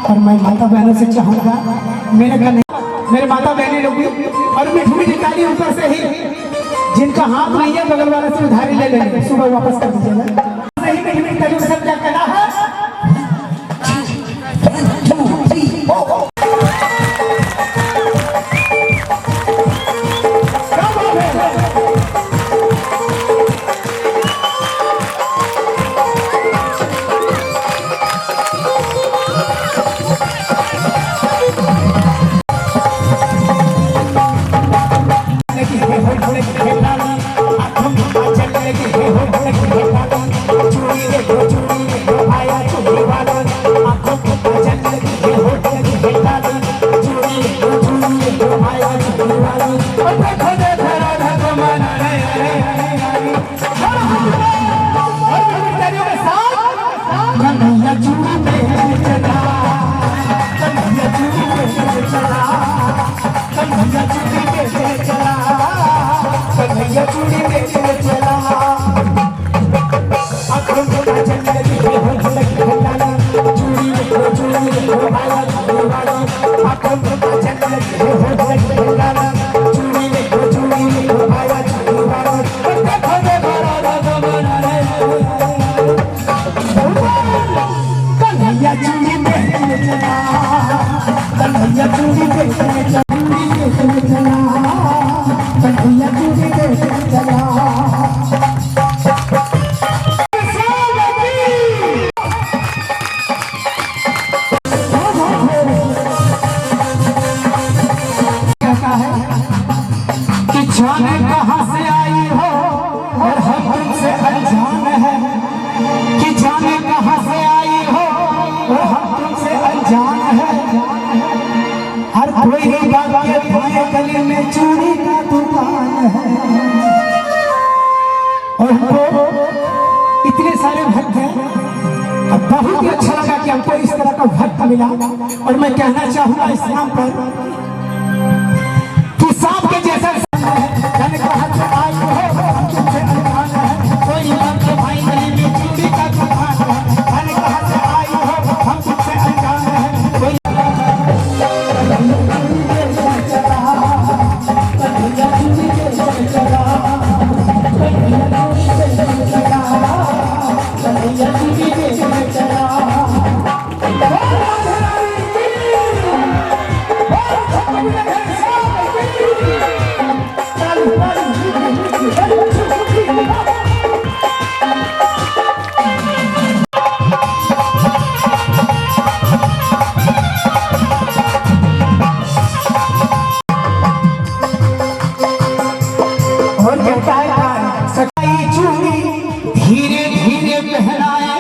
और मैं माता बहनों से चाहूंगा, मेरे घर मेरे माता बहनें लोग भी, और मीठी मीठी ताली ऊपर से ही, जिनका हाथ नहीं है बगल वाले से उधारी ले लेंगे, सुबह वापस कर दीजिएगा। सही मीठी मीठी ताली सब क्या करना है। हमको इस तरह का भक्त मिला। और मैं कहना चाहूंगा इस्लाम पर कि सांप के जैसा मैंने कहा कि आई हो हम तुमसे अनजान है, कोई इमाम के भाई नहीं में चूड़ी का दुकान है। मैंने कहा कि आई हो हम तुमसे अनजान है, कोई और कहता है सकाई चूड़ी धीरे धीरे पहनाए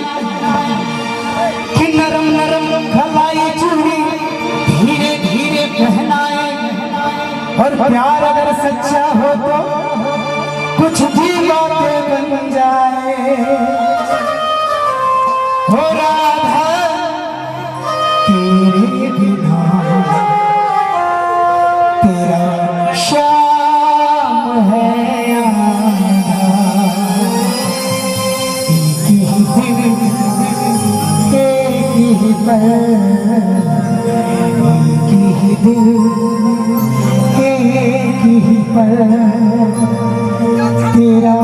कि नरम नरम खलाई चूड़ी धीरे धीरे पहनाए। और प्यार अगर सच्चा हो तो कुछ भी बातें बन जाए। हो राधा तेरे बिना तेरा श्याम है तेरा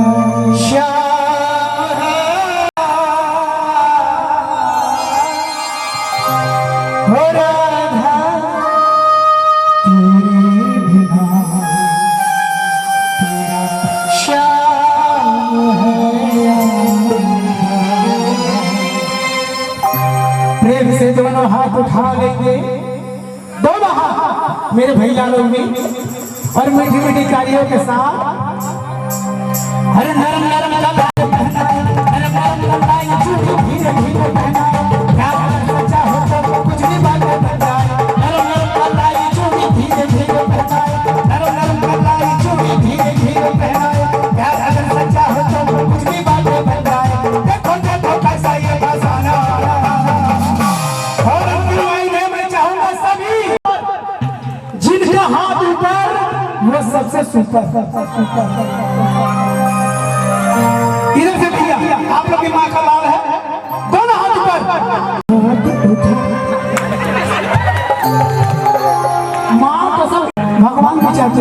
श्याम हो राधा तेरे बिना तेरा श्याम है। प्रेम से दोनों हाथ उठा लेंगे, दोनों हाथ मेरे भैया लोग भी, और मीठी मीठी तालियों के साथ हरे नरम नरम लगा पहना, नरम नरम लगाई चूड़ी धीरे धीरे पहना। क्या सच्चा हो तो कुछ भी बातें बन जाए। नरम नरम लगाई चूड़ी धीरे धीरे पहना, नरम नरम लगाई चूड़ी धीरे धीरे पहना। क्या अगर सच्चा हो तो कुछ भी बातें बन जाए। देखो देखो कैसा ये फसाना। और मैं चाहूंगा सभी जिनका हाथ ऊपर वो सबसे सुपर। इधर से भैया आप लोग की माँ का लाल है, दोनों हाथ ऊपर। माँ कसम भगवान की चाहते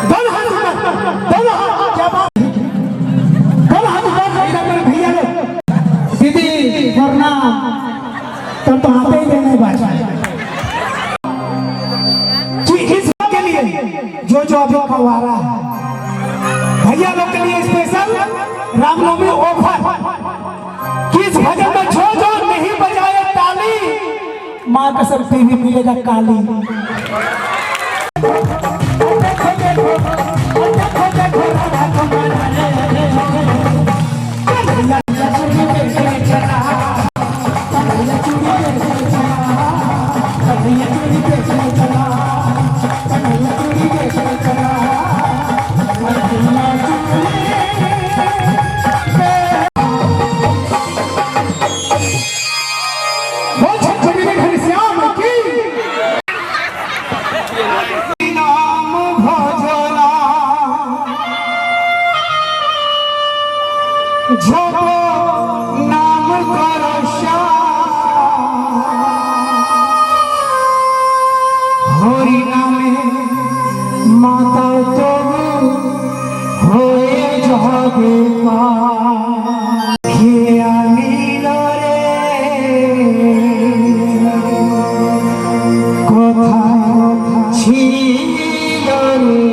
दोनों हाथ ऊपर, दोनों हाथ। क्या बात, दोनों हाथ ऊपर। इधर मेरे भैया लोग दीदी वरना तो आते ही देने बात के लिए जो जो अभी फवारा है भैया लोग के लिए स्पेशल रामनवमी ऑफर। किस भजन में जो जो नहीं बजाए ताली माँ कसम टीवी मिलेगा काली। देखो देखो देखो देखो राधा को मनाने जो नाम करो होरी नामे माता तो होए जगे खिया नीलो रे कथा छिलो रे।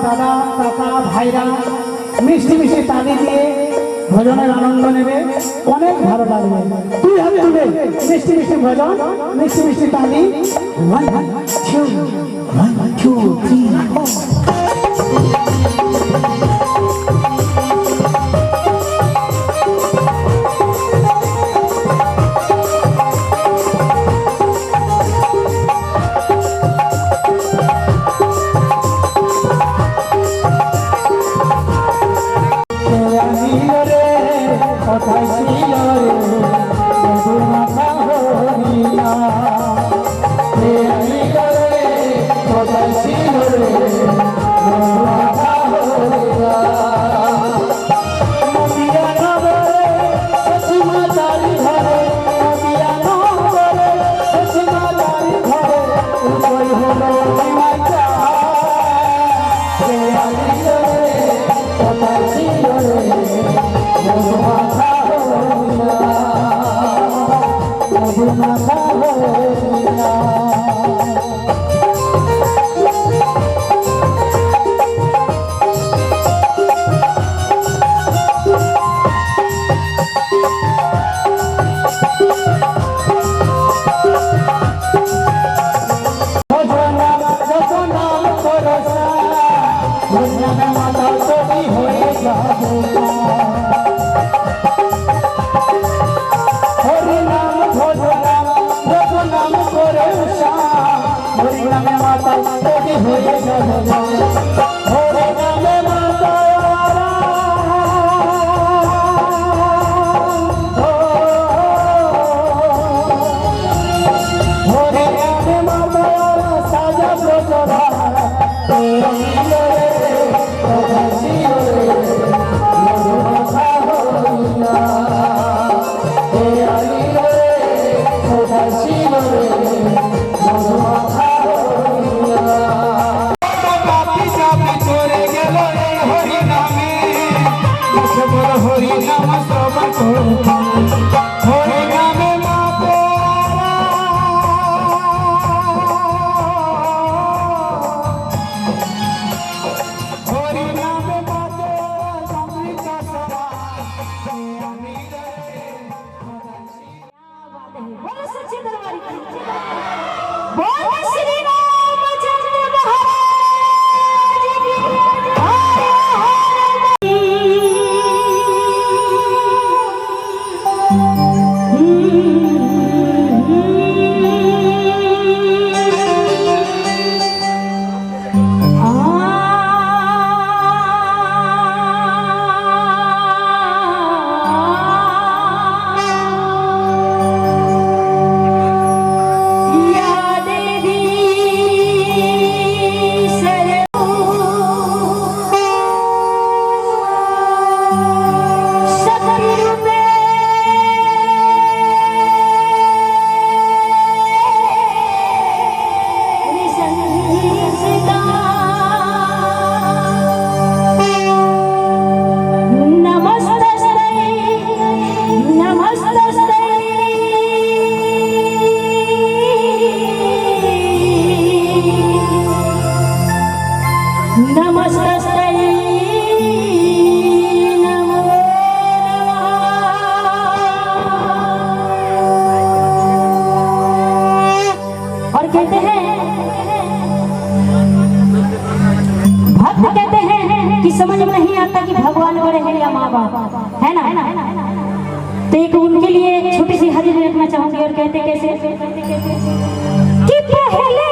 দাদা কাকা ভাইরা মিষ্টি মিষ্টি তালি দিয়ে ভজনের আনন্দ নেবে, অনেক ভালো লাগবে। তুই হাত তুলে মিষ্টি মিষ্টি ভজন, মিষ্টি মিষ্টি তালি। 1 2 3 4। समझ में नहीं आता कि भगवान बड़े हैं या माँ बाप, है ना। तो एक उनके लिए छोटी सी हाजिरी रखना चाहूंगी और कहते कैसे कि पहले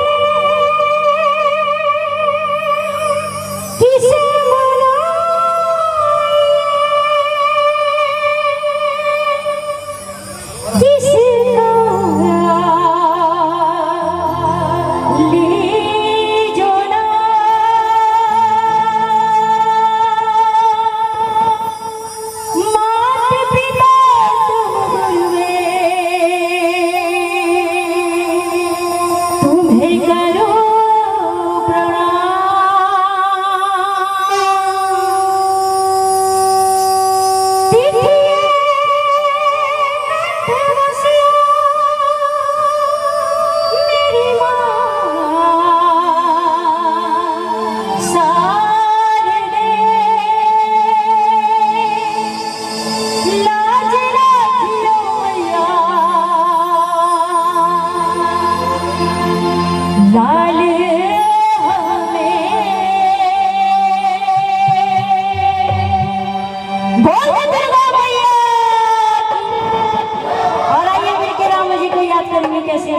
किसे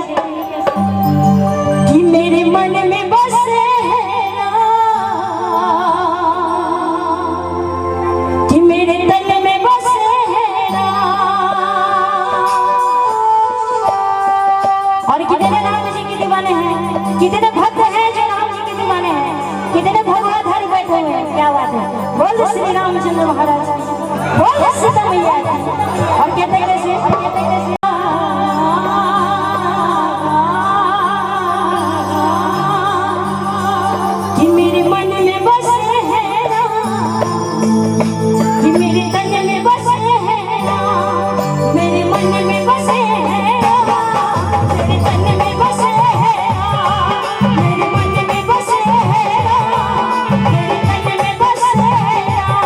कि मेरे मन में बसे कि मेरे तन में बसे कितने भक्त हैं जो राम जी के दीवाने हैं, कितने भगवाधारी बैठे हुए हैं, क्या बात है। बोल श्री रामचंद्र महाराज, बोल सीता मैया। और कहते हैं कैसे, कि मेरे मन में बसे हैं राम, कि मेरे तन में बसे हैं राम, मेरे मन में बसे हैं राम, मेरे तन में बसे हैं राम, मेरे मन में बसे हैं राम, मेरे तन में बसे हैं राम।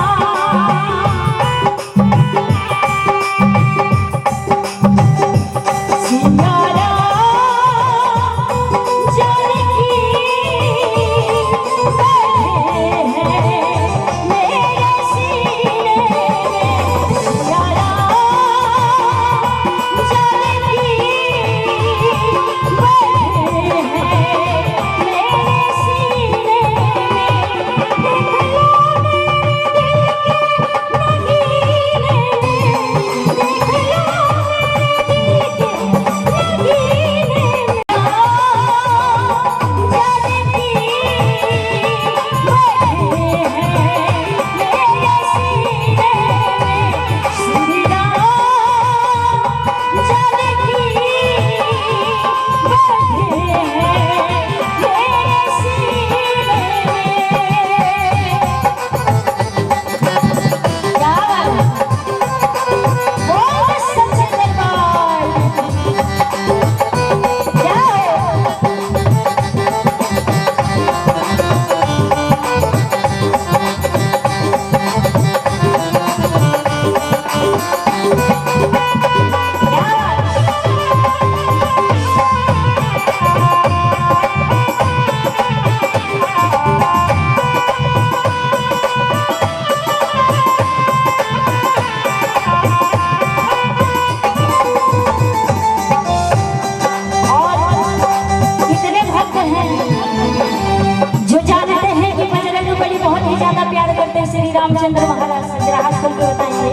सिया श्री रामचंद्र महाराज से जरा हाथ खोल के बताएंगे,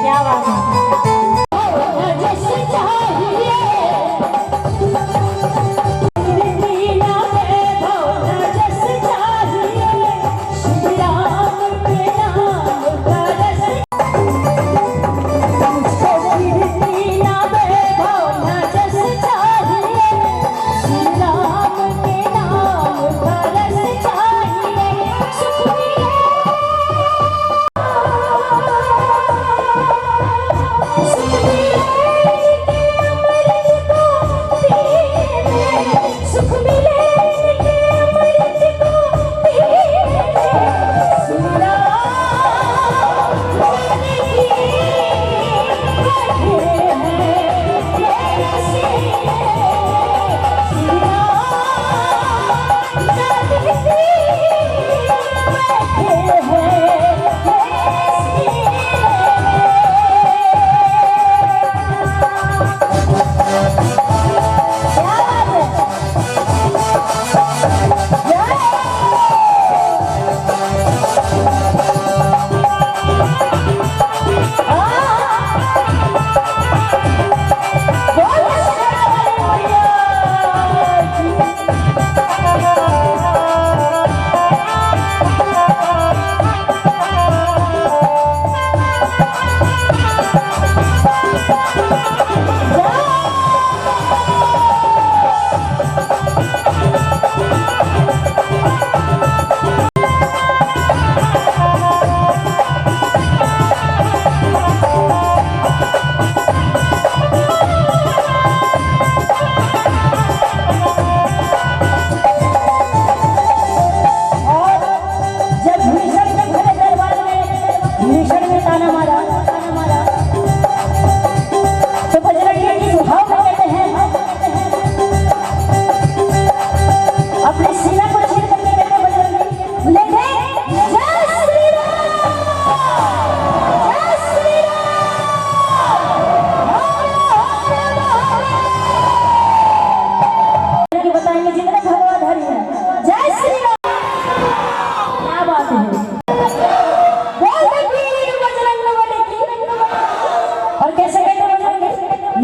क्या बात है। जैसे चाहिए जैसे चाहिए श्री राम के नाम का रस, मुझको कीर्ति ना वैभव जैसे चाहिए श्री राम के नाम का रस चाहिए। सुख मिले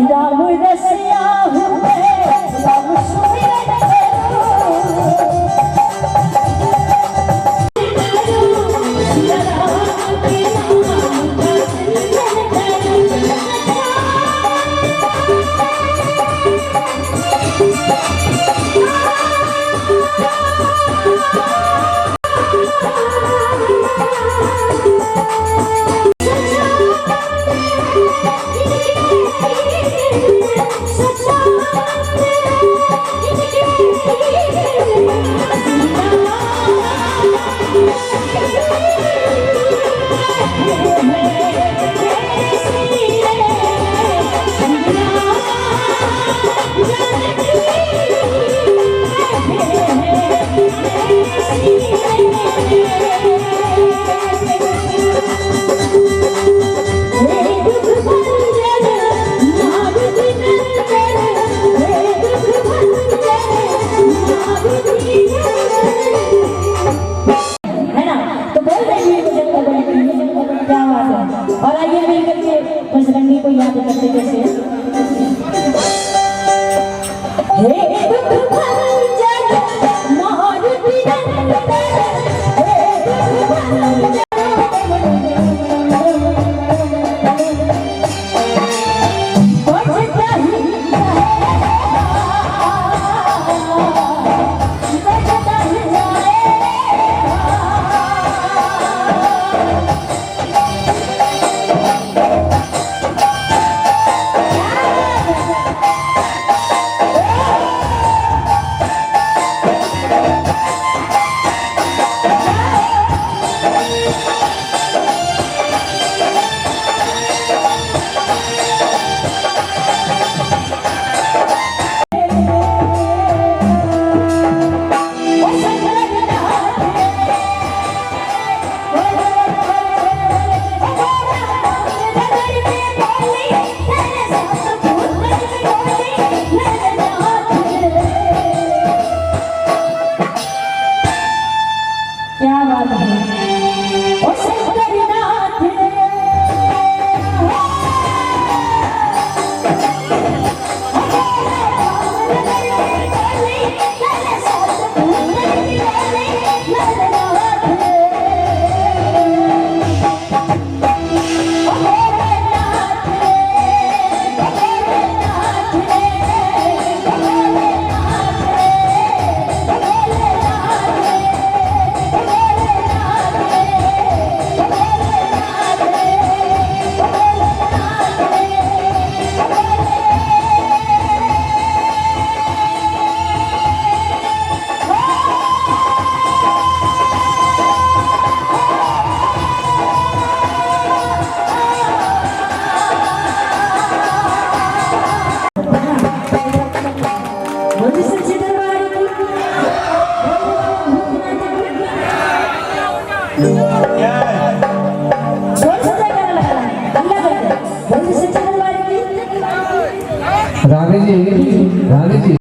राम रसिया हूँ मैं, राम सुमिरन करूँ। बजरंगी को याद करते कैसे हे दुख भंजन मोर बिरंदर हे दुख भंजन रानी जी रानी जी